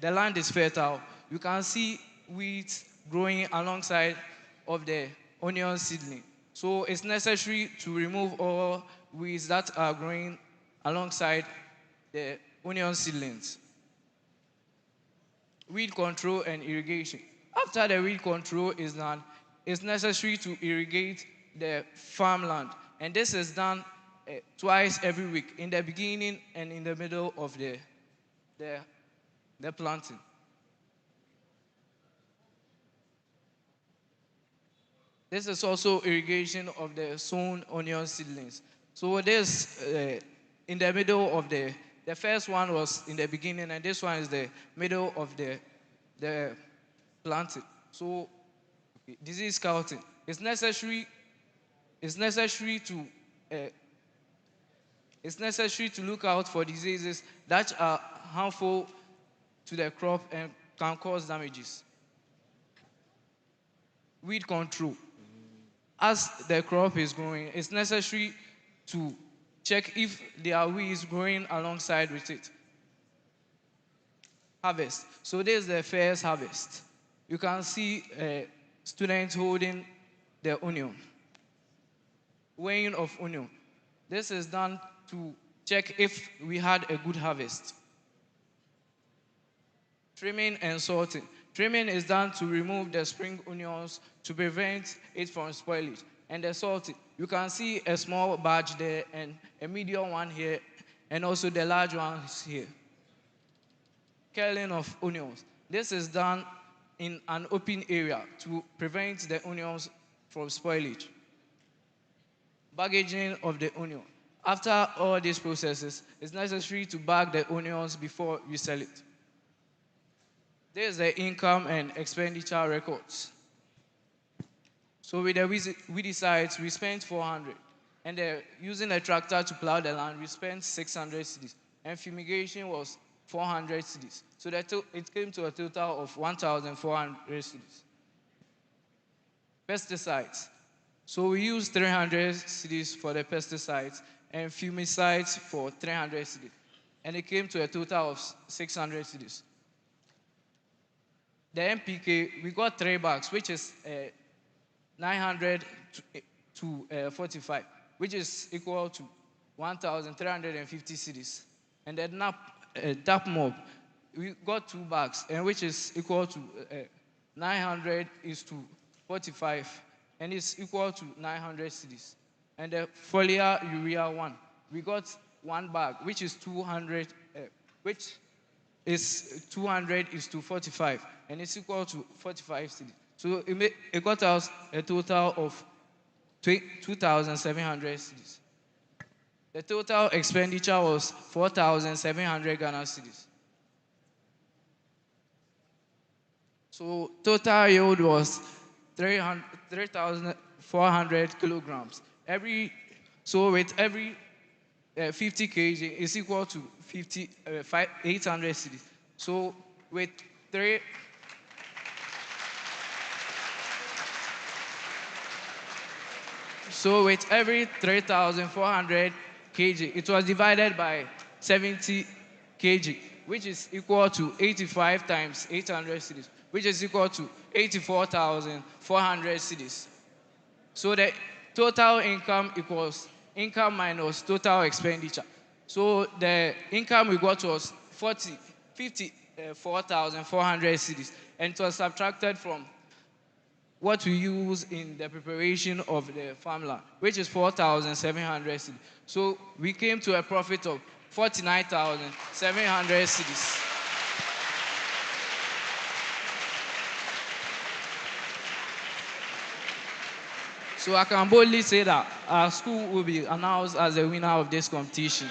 land is fertile, you can see weeds growing alongside of the onion seedling. So it's necessary to remove all weeds that are growing alongside the onion seedlings. Weed control and irrigation. After the weed control is done, it's necessary to irrigate the farmland. And this is done twice every week, in the beginning and in the middle of the planting. This is also irrigation of the sown onion seedlings. So this in the middle of the first one was in the beginning, and this one is the middle of the planting. So disease scouting. It's necessary to look out for diseases that are harmful to the crop and can cause damages. Weed control. As the crop is growing, it's necessary to check if there are weeds growing alongside with it. Harvest. So this is the first harvest. You can see students holding the onion. Weighing of onion. This is done to check if we had a good harvest. Trimming and sorting. Trimming is done to remove the spring onions to prevent it from spoilage. And the sorting, you can see a small batch there and a medium one here, and also the large ones here. Curling of onions. This is done in an open area to prevent the onions from spoilage. Baggaging of the onion. After all these processes, it's necessary to bag the onions before you sell it. There's the income and expenditure records. So with the weedicides, we spent 400. And using a tractor to plow the land, we spent 600 cedis. And fumigation was 400 cedis. So it came to a total of 1,400 cedis. Pesticides. So we used 300 cedis for the pesticides and fumicides for 300 cedis. And it came to a total of 600 cedis. The NPK, we got 3 bags, which is 900 to 45, which is equal to 1,350 cedis. And the DAP mob, we got 2 bags, and which is equal to 900 is to 45, and it's equal to 900 cedis. And the foliar urea 1, we got 1 bag, which is 200, which is 200 is to 45, and it's equal to 45 cedis. So it got us a total of 2,700 cedis. The total expenditure was 4,700 Ghana cedis. So total yield was 3,400 kilograms. So with every 50 kg is equal to 800 cedis. So with every 3,400 kg, it was divided by 70 kg, which is equal to 85 times 800 cedis, which is equal to 84,400 cedis. So the total income equals income minus total expenditure. So the income we got was 54,400 cedis, and it was subtracted from what we use in the preparation of the farmland, which is 4,700 cedis. So we came to a profit of 49,700 cedis. So I can boldly say that our school will be announced as the winner of this competition.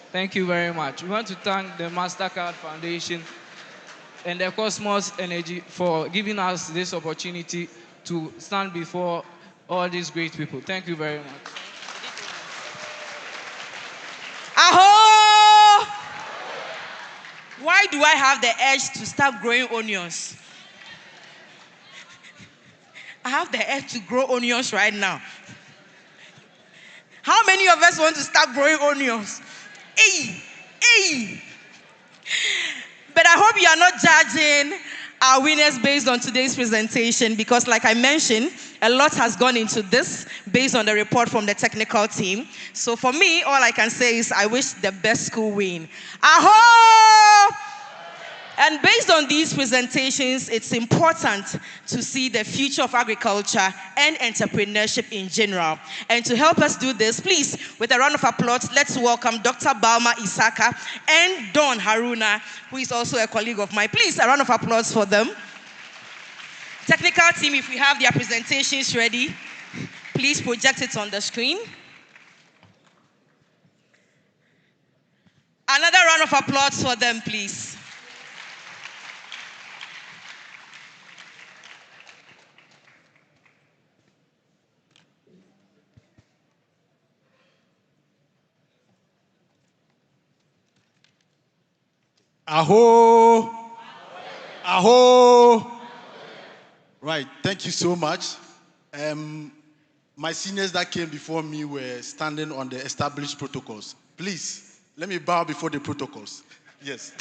Thank you very much. We want to thank the MasterCard Foundation and the Kosmos Energy for giving us this opportunity to stand before all these great people. Thank you very much. Aho! Why do I have the urge to start growing onions? I have the urge to grow onions right now. How many of us want to start growing onions? Hey! But I hope you are not judging our winners based on today's presentation, because like I mentioned, a lot has gone into this based on the report from the technical team. So for me, all I can say is I wish the best school win. Aho! And based on these presentations, it's important to see the future of agriculture and entrepreneurship in general. And to help us do this, please, with a round of applause, let's welcome Dr. Balma Isaka and Don Haruna, who is also a colleague of mine. Please, a round of applause for them. Technical team, if we have their presentations ready, please project it on the screen. Another round of applause for them, please. Aho! Aho! Right, thank you so much. My seniors that came before me were standing on the established protocols. Please, let me bow before the protocols. Yes.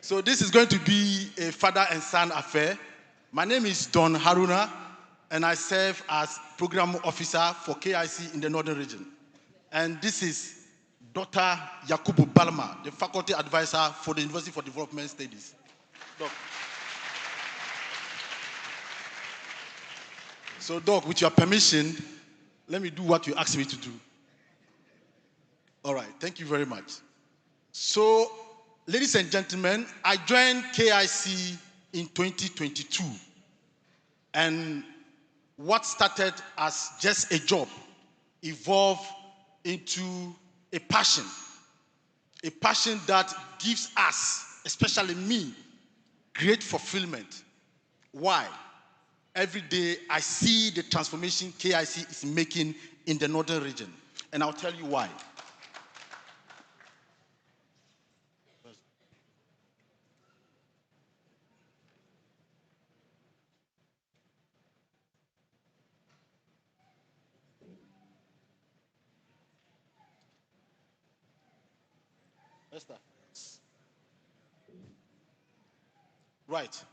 So this is going to be a father and son affair. My name is Don Haruna, and I serve as program officer for KIC in the Northern Region. And this is Dr. Yakubu Balma, the faculty advisor for the University for Development Studies. Doc. So, Doc, with your permission, let me do what you asked me to do. All right, thank you very much. So, ladies and gentlemen, I joined KIC in 2022. And what started as just a job evolved into a passion that gives us, especially me, great fulfillment. Why? Every day I see the transformation KIC is making in the Northern Region, and I'll tell you why. Esther. Right.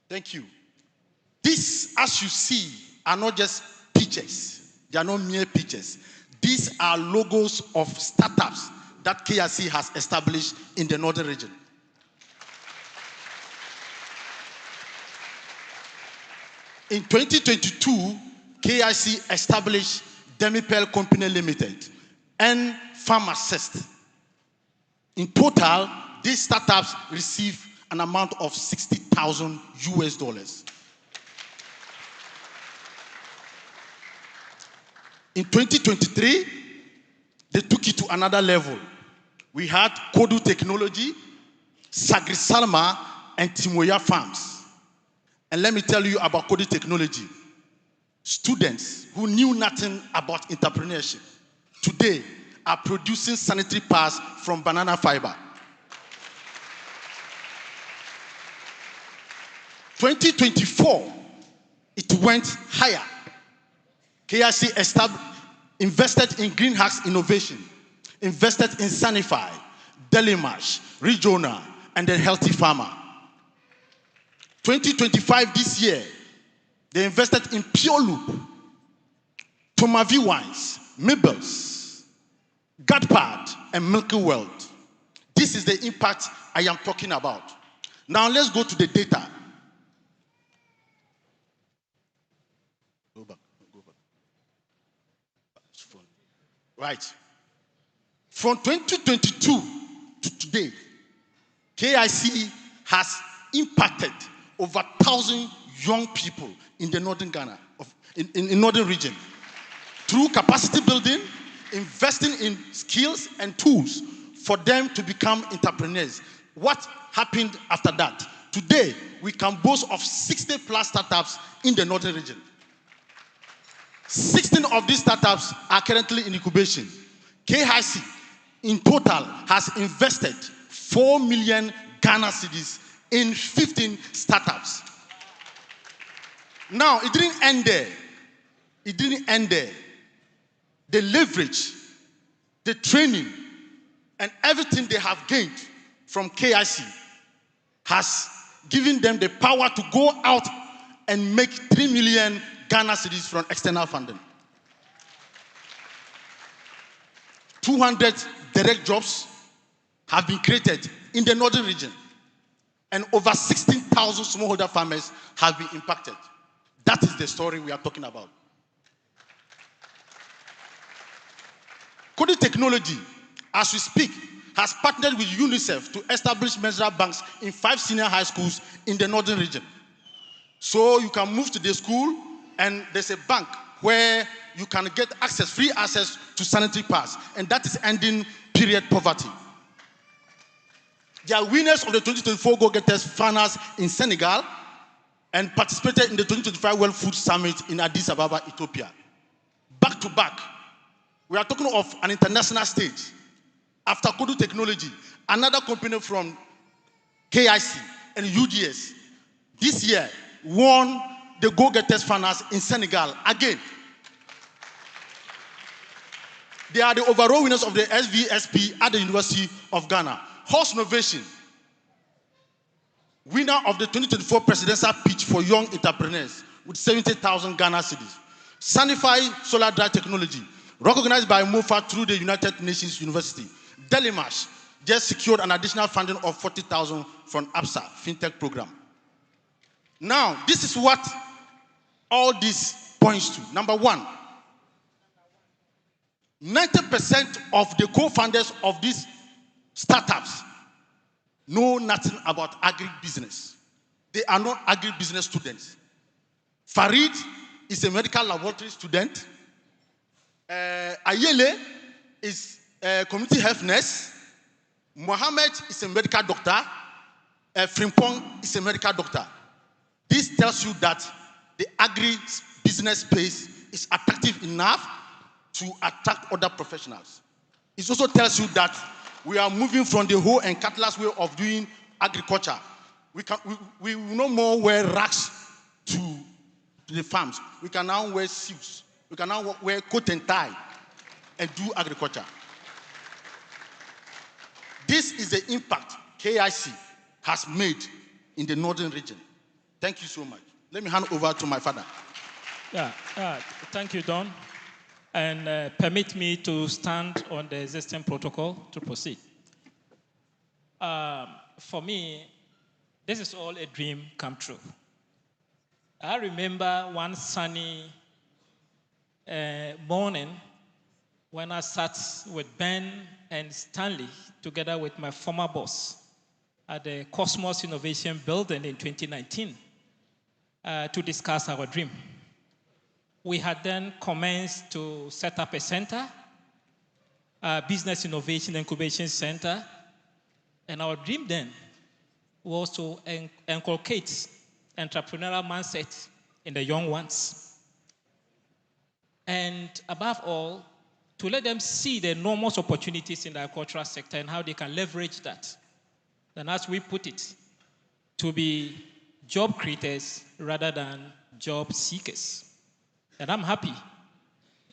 Thank you. These, as you see, are not just pictures. They are not mere pictures. These are logos of startups that KIC has established in the Northern Region. In 2022, KIC established Demipel Company Limited and Pharmacist. In total, these startups receive an amount of $60,000 US. In 2023, they took it to another level. We had Kodu Technology, Sagri Salma, and Timoya Farms. And let me tell you about Kodu Technology. Students who knew nothing about entrepreneurship today are producing sanitary pads from banana fiber. 2024, it went higher. KIC invested in greenhouse innovation, invested in Sanify, Delimash, Regional, and the Healthy Farmer. 2025, this year, they invested in Pure Loop, Tomavi Wines, Mibbles, Gadpad, and Milky World. This is the impact I am talking about. Now let's go to the data. Go back. Right. From 2022 to today, KIC has impacted over 1,000 young people in the Northern Ghana, in Northern Region, through capacity building, investing in skills and tools for them to become entrepreneurs. What happened after that? Today, we can boast of 60 plus startups in the Northern Region. 16 of these startups are currently in incubation. KIC, in total, has invested 4 million Ghana cedis in 15 startups. Now, it didn't end there. It didn't end there. The leverage, the training, and everything they have gained from KIC has given them the power to go out and make 3 million Ghana cedis from external funding. 200 direct jobs have been created in the Northern Region, and over 16,000 smallholder farmers have been impacted. That is the story we are talking about. Kodu Technology, as we speak, has partnered with UNICEF to establish menstrual banks in 5 senior high schools in the Northern Region. So you can move to the school, and there's a bank where you can get access, free access to sanitary pads, and that is ending period poverty. They are winners of the 2024 Go-Getters finals in Senegal and participated in the 2025 World Food Summit in Addis Ababa, Ethiopia. Back to back, we are talking of an international stage. After Kodu Technology, another company from KIC and UDS this year won the Go-Getters finals in Senegal again. They are the overall winners of the SVSP at the University of Ghana. Horse Innovation, winner of the 2024 presidential pitch for young entrepreneurs with 70,000 Ghana cedis. Sanify Solar Dry Technology, recognized by MOFA through the United Nations University. Delimash just secured an additional funding of 40,000 from APSA FinTech program. Now, this is what all this points to. Number one, 90% of the co-founders of these startups know nothing about agribusiness. They are not agribusiness students. Farid is a medical laboratory student. Ayele is a community health nurse. Mohammed is a medical doctor. Frimpong is a medical doctor. This tells you that the agri-business space is attractive enough to attract other professionals. It also tells you that we are moving from the hoe and cutlass way of doing agriculture. We will no more wear rags to the farms. We can now wear suits. We can now wear coat and tie and do agriculture. This is the impact KIC has made in the northern region. Thank you so much. Let me hand over to my father. Thank you, Don. And permit me to stand on the existing protocol to proceed. For me, this is all a dream come true. I remember one sunny morning when I sat with Ben and Stanley together with my former boss at the Kosmos Innovation Building in 2019 to discuss our dream. We had then commenced to set up a center, a business innovation incubation center, and our dream then was to inculcate entrepreneurial mindset in the young ones. And above all, to let them see the enormous opportunities in the agricultural sector and how they can leverage that. And as we put it, to be job creators rather than job seekers. And I'm happy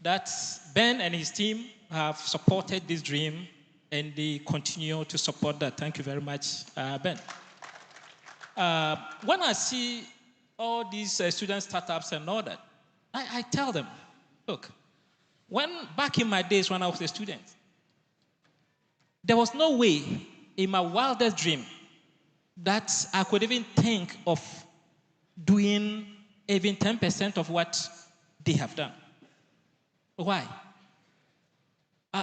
that Ben and his team have supported this dream and they continue to support that. Thank you very much, Ben. When I see all these student startups and all that, I tell them, look, back in my days when I was a student, there was no way in my wildest dream that I could even think of doing even 10% of what they have done. Why?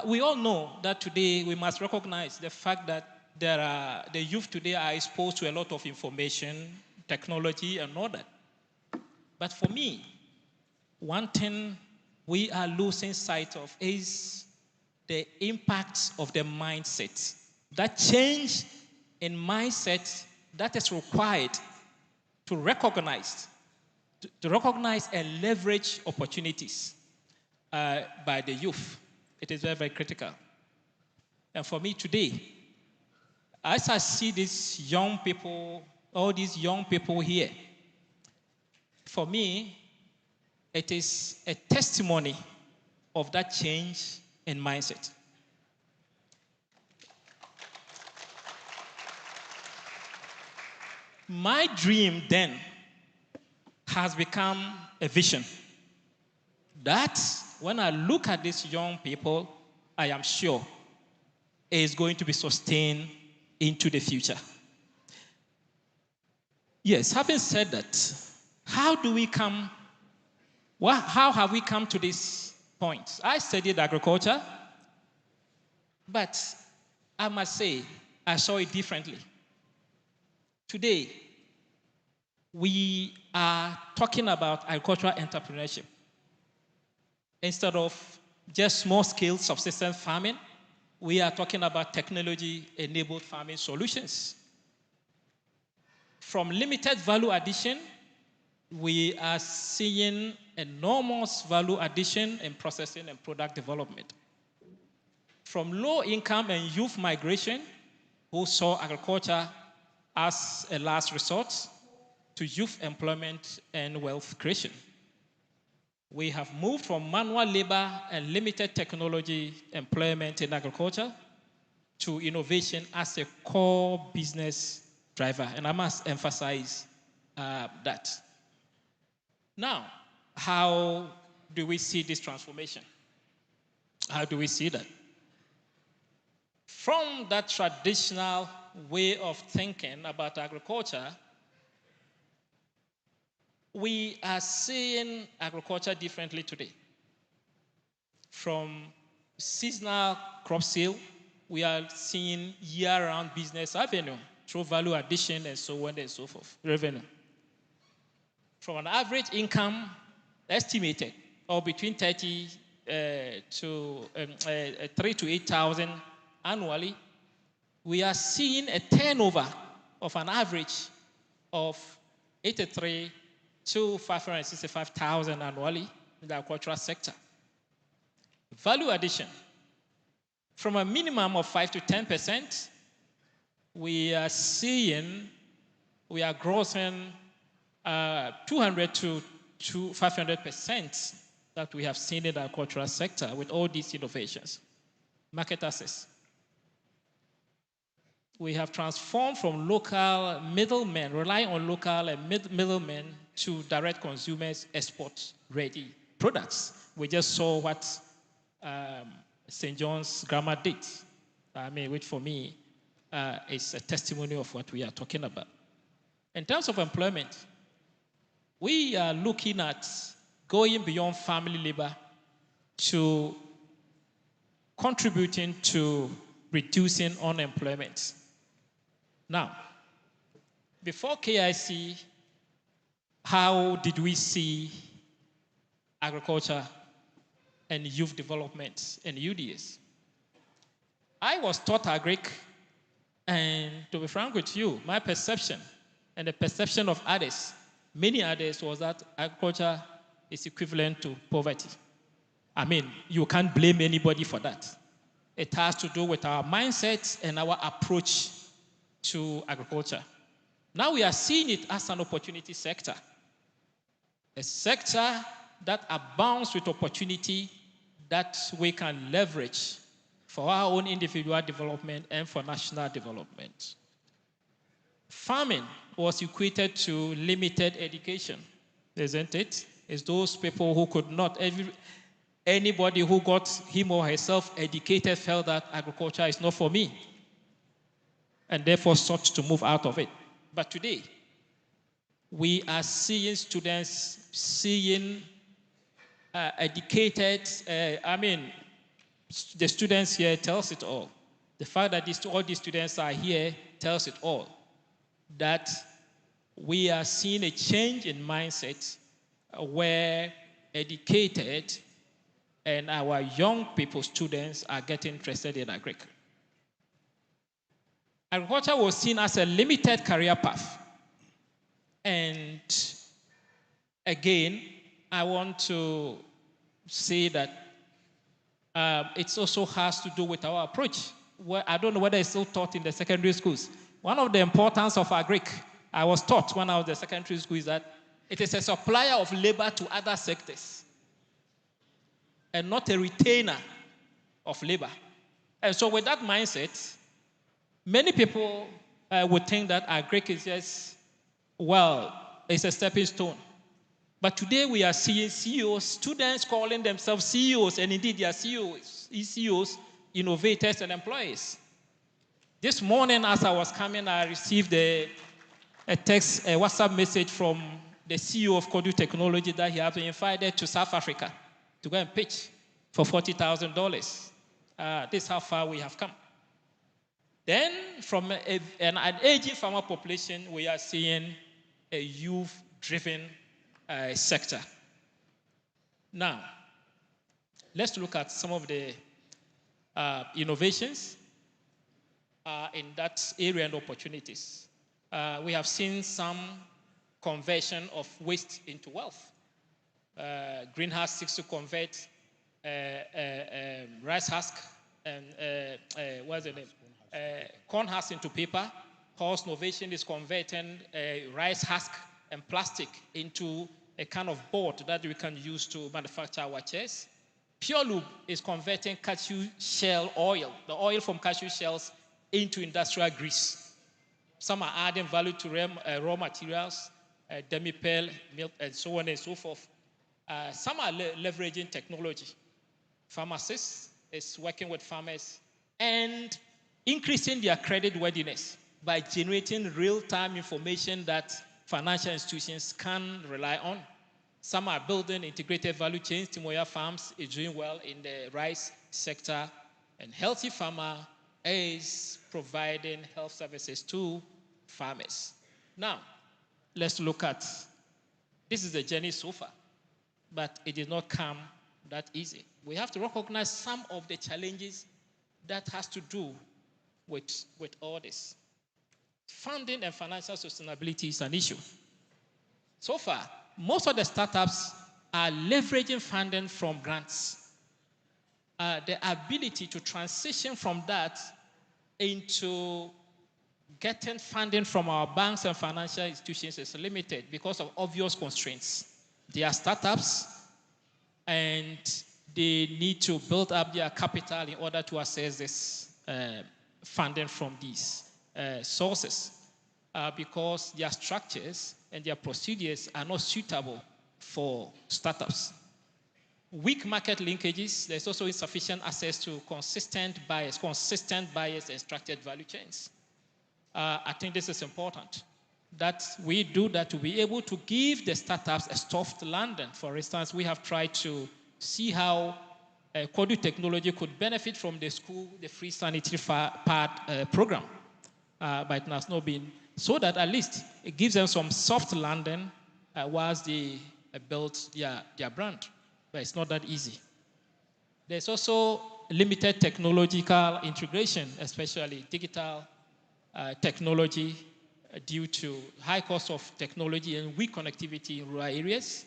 We all know that today we must recognize the fact that the youth today are exposed to a lot of information, technology, and all that. But for me, one thing we are losing sight of is the impact of the mindset. That change in mindset that is required to recognize and leverage opportunities by the youth. It is very, very critical. And for me today, as I see these young people, all these young people here, for me, it is a testimony of that change in mindset. My dream then has become a vision. That when I look at these young people, I am sure is going to be sustained into the future. Yes, having said that, how have we come to this point? I studied agriculture, but I must say I saw it differently. Today, we are talking about agricultural entrepreneurship. Instead of just small-scale subsistence farming, we are talking about technology-enabled farming solutions. From limited value addition, we are seeing enormous value addition in processing and product development. From low income and youth migration, who saw agriculture as a last resort, to youth employment and wealth creation. We have moved from manual labor and limited technology employment in agriculture to innovation as a core business driver, and I must emphasize that. Now, how do we see this transformation? How do we see that? From that traditional way of thinking about agriculture, we are seeing agriculture differently today. From seasonal crop sale, we are seeing year-round business avenue through value addition and so on and so forth, revenue. From an average income estimated of between 3 to 8,000 annually, we are seeing a turnover of an average of 83 to 565,000 annually in the agricultural sector. Value addition, from a minimum of 5 to 10%, we are grossing 200 to 500% that we have seen in the agricultural sector with all these innovations. Market access. We have transformed from local middlemen, relying on local and middlemen, to direct consumers, export-ready products. We just saw what St. John's Grammar did, which for me is a testimony of what we are talking about. In terms of employment, we are looking at going beyond family labor to contributing to reducing unemployment. Now, before KIC, how did we see agriculture and youth development and UDS? I was taught agric, and to be frank with you, my perception and the perception of others, many others, was that agriculture is equivalent to poverty. You can't blame anybody for that. It has to do with our mindset and our approach to agriculture. Now we are seeing it as an opportunity sector. A sector that abounds with opportunity that we can leverage for our own individual development and for national development. Farming was equated to limited education, isn't it? It's those people who could not, anybody who got him or herself educated felt that agriculture is not for me, and therefore sought to move out of it. But today, we are seeing students educated, the students here tells it all. The fact that all these students are here tells it all. That we are seeing a change in mindset where educated and our young people, students, are getting interested in agriculture. Agriculture was seen as a limited career path. And again, I want to say that it also has to do with our approach. Well, I don't know whether it's still taught in the secondary schools. One of the importance of agric, I was taught when I was in the secondary school, is that it is a supplier of labor to other sectors and not a retainer of labor. And so with that mindset, many people would think that agric is just, it's a stepping stone. But today we are seeing CEOs, students calling themselves CEOs, and indeed they are CEOs, innovators, and employees. This morning, as I was coming, I received a WhatsApp message from the CEO of Kodu Technology that he has been invited to South Africa to go and pitch for $40,000. This is how far we have come. Then, from an aging farmer population, we are seeing a youth-driven sector. Now, let's look at some of the innovations in that area and opportunities. We have seen some conversion of waste into wealth. Greenhouse seeks to convert rice husk and what's the name? Corn husk into paper. Horse Innovation is converting rice husk and plastic into a kind of board that we can use to manufacture our chairs. Pure Lube is converting cashew shell oil, the oil from cashew shells, into industrial grease. Some are adding value to raw materials, demi-pearl, milk, and so on and so forth. Some are leveraging technology. Pharmacists is working with farmers and increasing their credit worthiness by generating real-time information that financial institutions can rely on. Some are building integrated value chains. Timoya Farms is doing well in the rice sector, and Healthy Farmer is providing health services to farmers. Now, let's look at, this is the journey so far, but it did not come that easy. We have to recognize some of the challenges that has to do with all this. Funding and financial sustainability is an issue. So far, most of the startups are leveraging funding from grants. The ability to transition from that into getting funding from our banks and financial institutions is limited because of obvious constraints. They are startups and they need to build up their capital in order to access this funding from these sources because their structures and their procedures are not suitable for startups. Weak market linkages, there's also insufficient access to consistent buyers and structured value chains. I think this is important, that we do that to be able to give the startups a soft landing. For instance, we have tried to see how Kodu Technology could benefit from the school, the free sanitary pad program, but it has not been, so that at least it gives them some soft landing whilst they build their brand. But it's not that easy. There's also limited technological integration, especially digital technology, due to high cost of technology and weak connectivity in rural areas.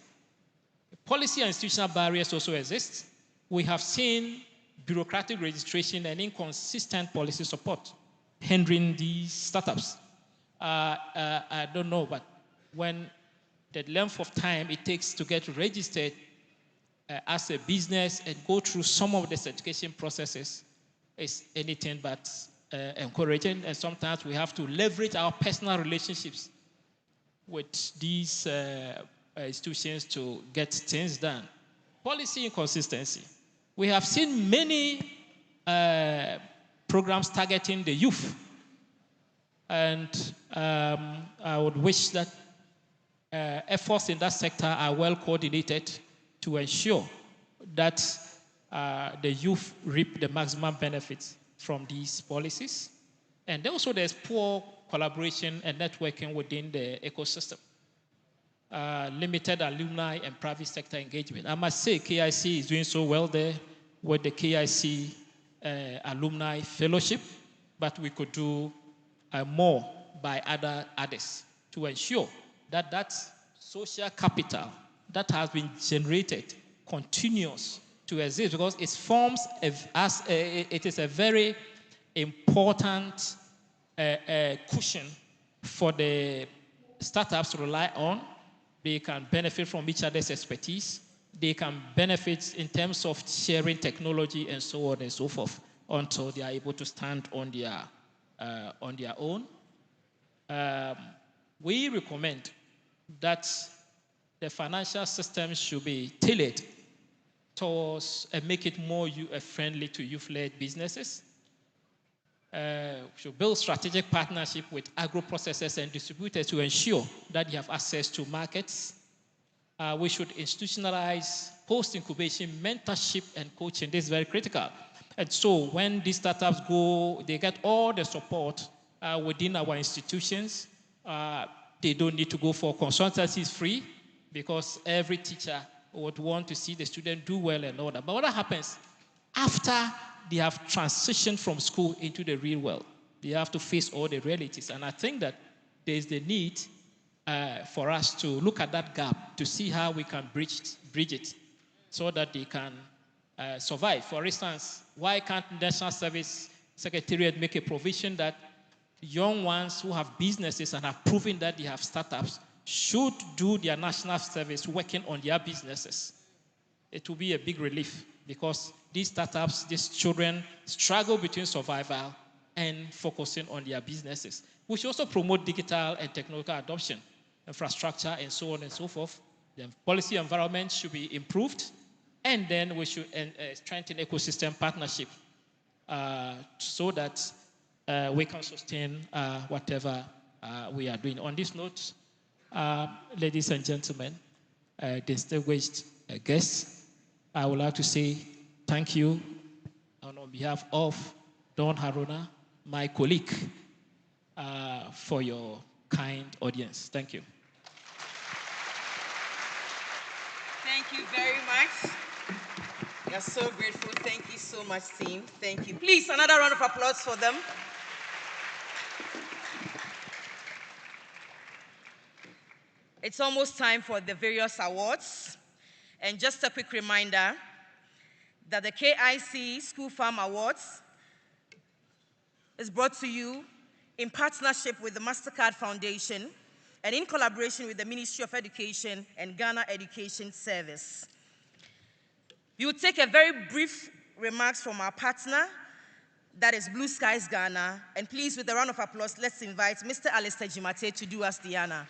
Policy and institutional barriers also exist. We have seen bureaucratic registration and inconsistent policy support hindering these startups. I don't know, but when the length of time it takes to get registered as a business and go through some of the certification processes is anything but encouraging. And sometimes we have to leverage our personal relationships with these institutions to get things done. Policy inconsistency. We have seen many programs targeting the youth. And I would wish that efforts in that sector are well coordinated to ensure that the youth reap the maximum benefits from these policies. And also there's poor collaboration and networking within the ecosystem. Limited alumni and private sector engagement. I must say KIC is doing so well there with the KIC alumni fellowship, but we could do more by others to ensure that that social capital that has been generated continues to exist, because it forms it is a very important cushion for the startups to rely on. They can benefit from each other's expertise. They can benefit in terms of sharing technology and so on and so forth until they are able to stand on their own. We recommend that the financial system should be tailored towards and make it more friendly to youth-led businesses. Should build strategic partnership with agro-processors and distributors to ensure that they have access to markets. We should institutionalize post-incubation mentorship and coaching. This is very critical. And so when these startups go, they get all the support within our institutions. They don't need to go for consultancies free because every teacher would want to see the student do well and all that. But what happens after they have transitioned from school into the real world? They have to face all the realities. And I think that there's the need for us to look at that gap to see how we can bridge it so that they can survive. For instance, why can't National Service Secretariat make a provision that young ones who have businesses and have proven that they have startups should do their national service working on their businesses? It will be a big relief because these startups, these children struggle between survival and focusing on their businesses. We should also promote digital and technological adoption, infrastructure, and so on and so forth. The policy environment should be improved, and then we should strengthen ecosystem partnership so that we can sustain whatever we are doing. On this note, ladies and gentlemen, distinguished guests, I would like to say thank you on behalf of Don Haruna, my colleague, for your kind audience. Thank you. Thank you very much. We are so grateful. Thank you so much, team. Thank you. Please, another round of applause for them. It's almost time for the various awards. And just a quick reminder that the KIC School Farm Awards is brought to you in partnership with the MasterCard Foundation and in collaboration with the Ministry of Education and Ghana Education Service. We will take a very brief remarks from our partner, that is Blue Skies Ghana. And please, with a round of applause, let's invite Mr. Alistair Jimate to do us the honor.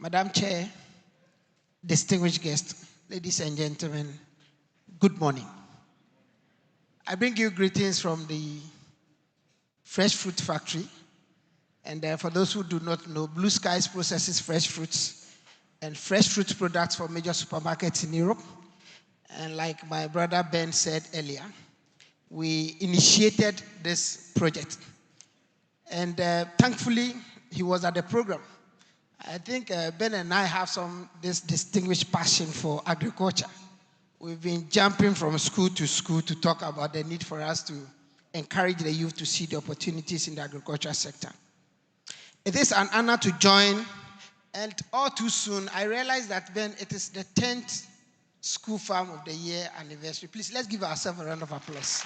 Madam Chair, distinguished guests, ladies and gentlemen, good morning. I bring you greetings from the Fresh Fruit Factory. And for those who do not know, Blue Skies processes fresh fruits and fresh fruit products for major supermarkets in Europe. And like my brother Ben said earlier, we initiated this project. And thankfully, he was at the program. I think Ben and I have this distinguished passion for agriculture. We've been jumping from school to talk about the need for us to encourage the youth to see the opportunities in the agriculture sector. It is an honor to join, and all too soon, I realized that, Ben, it is the 10th School Farm of the Year anniversary. Please, let's give ourselves a round of applause.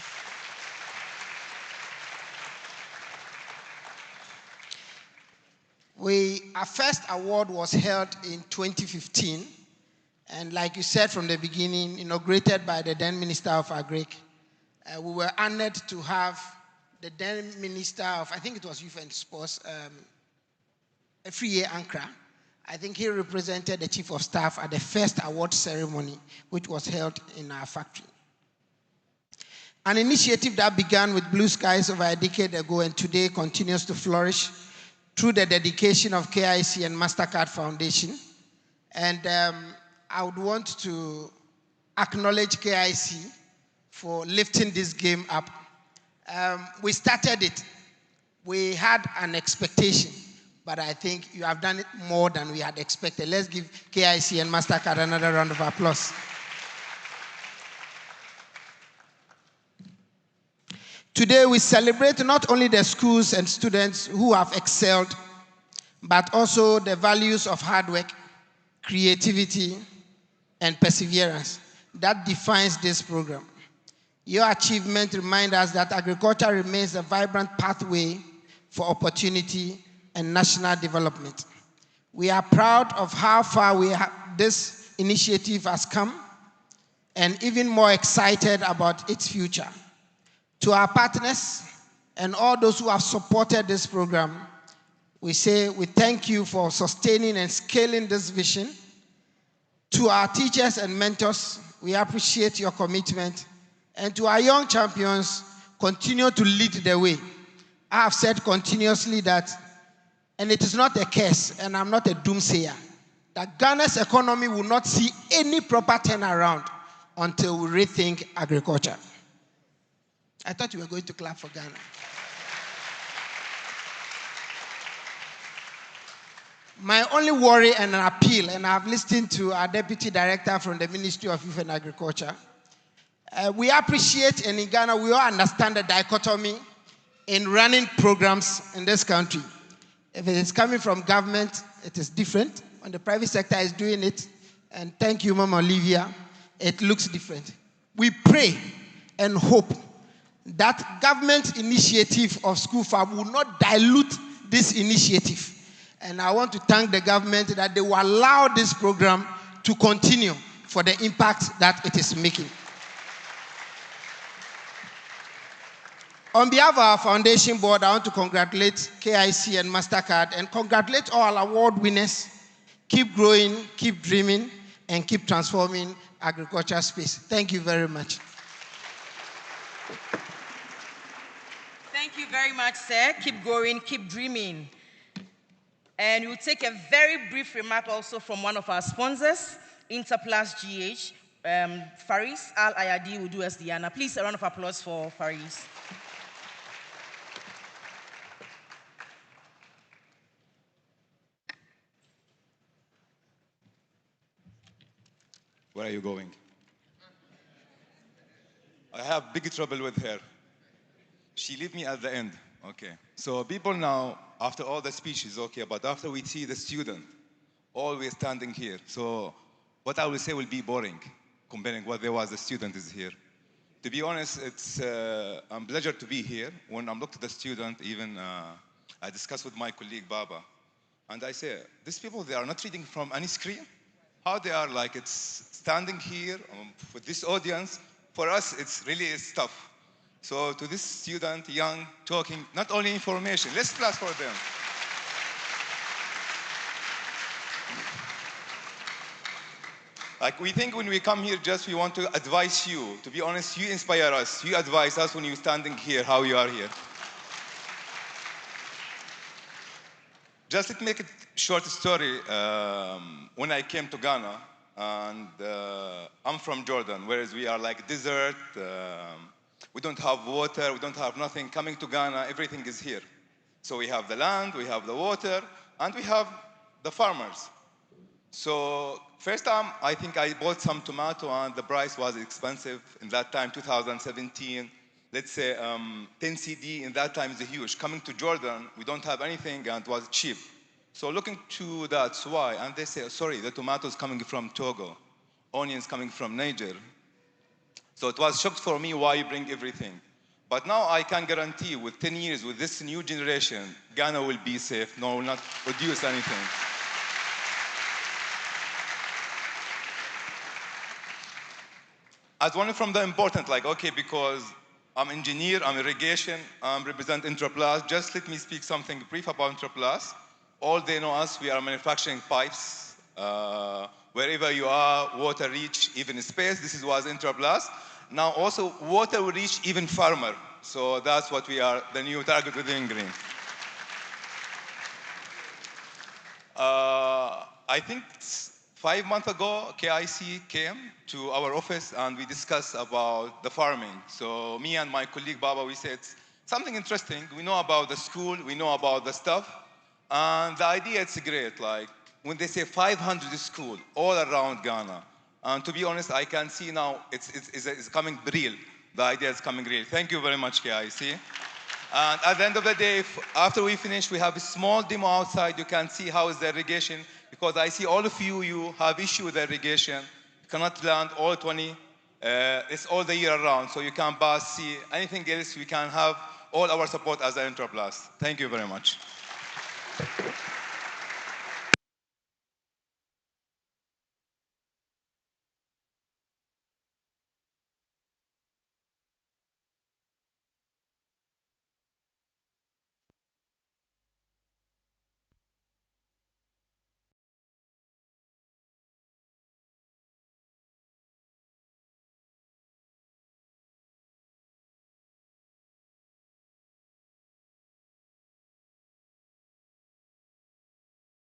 Our first award was held in 2015, and like you said from the beginning, inaugurated by the then Minister of Agric. We were honored to have the then Minister of, I think it was Youth and Sports, Afriye Ankra. I think he represented the Chief of Staff at the first award ceremony, which was held in our factory. An initiative that began with Blue Skies over a decade ago and today continues to flourish through the dedication of KIC and MasterCard Foundation. And I would want to acknowledge KIC for lifting this game up. We started it. We had an expectation, but I think you have done it more than we had expected. Let's give KIC and MasterCard another round of applause. Today, we celebrate not only the schools and students who have excelled, but also the values of hard work, creativity, and perseverance that defines this program. Your achievement reminds us that agriculture remains a vibrant pathway for opportunity and national development. We are proud of how far this initiative has come, and even more excited about its future. To our partners and all those who have supported this program, we say we thank you for sustaining and scaling this vision. To our teachers and mentors, we appreciate your commitment. And to our young champions, continue to lead the way. I have said continuously that, and it is not a curse, and I'm not a doomsayer, that Ghana's economy will not see any proper turnaround until we rethink agriculture. I thought you were going to clap for Ghana. My only worry and an appeal, and I've listened to our Deputy Director from the Ministry of Youth and Agriculture, we appreciate, and in Ghana, we all understand the dichotomy in running programs in this country. If it is coming from government, it is different. When the private sector is doing it, and thank you, Mama Olivia, it looks different. We pray and hope that government initiative of School Farm will not dilute this initiative. And I want to thank the government that they will allow this program to continue for the impact that it is making. On behalf of our foundation board, I want to congratulate KIC and MasterCard and congratulate all award winners. Keep growing, keep dreaming, and keep transforming agriculture space. Thank you very much. Thank you very much, sir. Keep going, keep dreaming. And we'll take a very brief remark also from one of our sponsors, Interplus GH. Faris Al-Ayadi will do us the honor. Please, a round of applause for Faris. Where are you going? I have big trouble with her. She leave me at the end. Okay. So people now, after all the speeches, okay, but after we see the student, always standing here. So what I will say will be boring, comparing what there was the student is here. To be honest, it's a pleasure to be here. When I'm looking at the student, even I discussed with my colleague Baba, and I say, these people, they are not reading from any screen. How they are like, it's standing here with this audience. For us, it's really tough. So to this student, young, talking, not only information, let's clap for them. Like we think when we come here, just we want to advise you. To be honest, you inspire us. You advise us when you're standing here, how you are here. Just let me make a short story. When I came to Ghana, and I'm from Jordan, whereas we are like desert, we don't have water, we don't have nothing. Coming to Ghana, everything is here. So we have the land, we have the water, and we have the farmers. So first time, I think I bought some tomato and the price was expensive. In that time, 2017, let's say 10 CD in that time is huge. Coming to Jordan, we don't have anything and it was cheap. So looking to that's why, and they say, sorry, the tomatoes coming from Togo, onions coming from Niger. So it was shocked for me why you bring everything. But now I can guarantee with 10 years, with this new generation, Ghana will be safe, no, will not produce anything. As one from the important, like, okay, because I'm engineer, I'm irrigation, I represent Interplus. Just let me speak something brief about Interplus. All they know us, we are manufacturing pipes. Wherever you are, water reach, even space, this is was Interplus. Now also, water will reach even farmer. So that's what we are, the new target within green. I think 5 months ago, KIC came to our office and we discussed about the farming. So me and my colleague Baba, we said, something interesting. We know about the school, we know about the stuff. And the idea, it's great. Like when they say 500 schools all around Ghana. And to be honest, I can see now it's coming real. The idea is coming real. Thank you very much, KIC. And at the end of the day, after we finish, we have a small demo outside. You can see how is the irrigation. Because I see all of you have issue with the irrigation. You cannot plant all 20. It's all the year around. So you can pass, see anything else. We can have all our support as an Interplus. Thank you very much.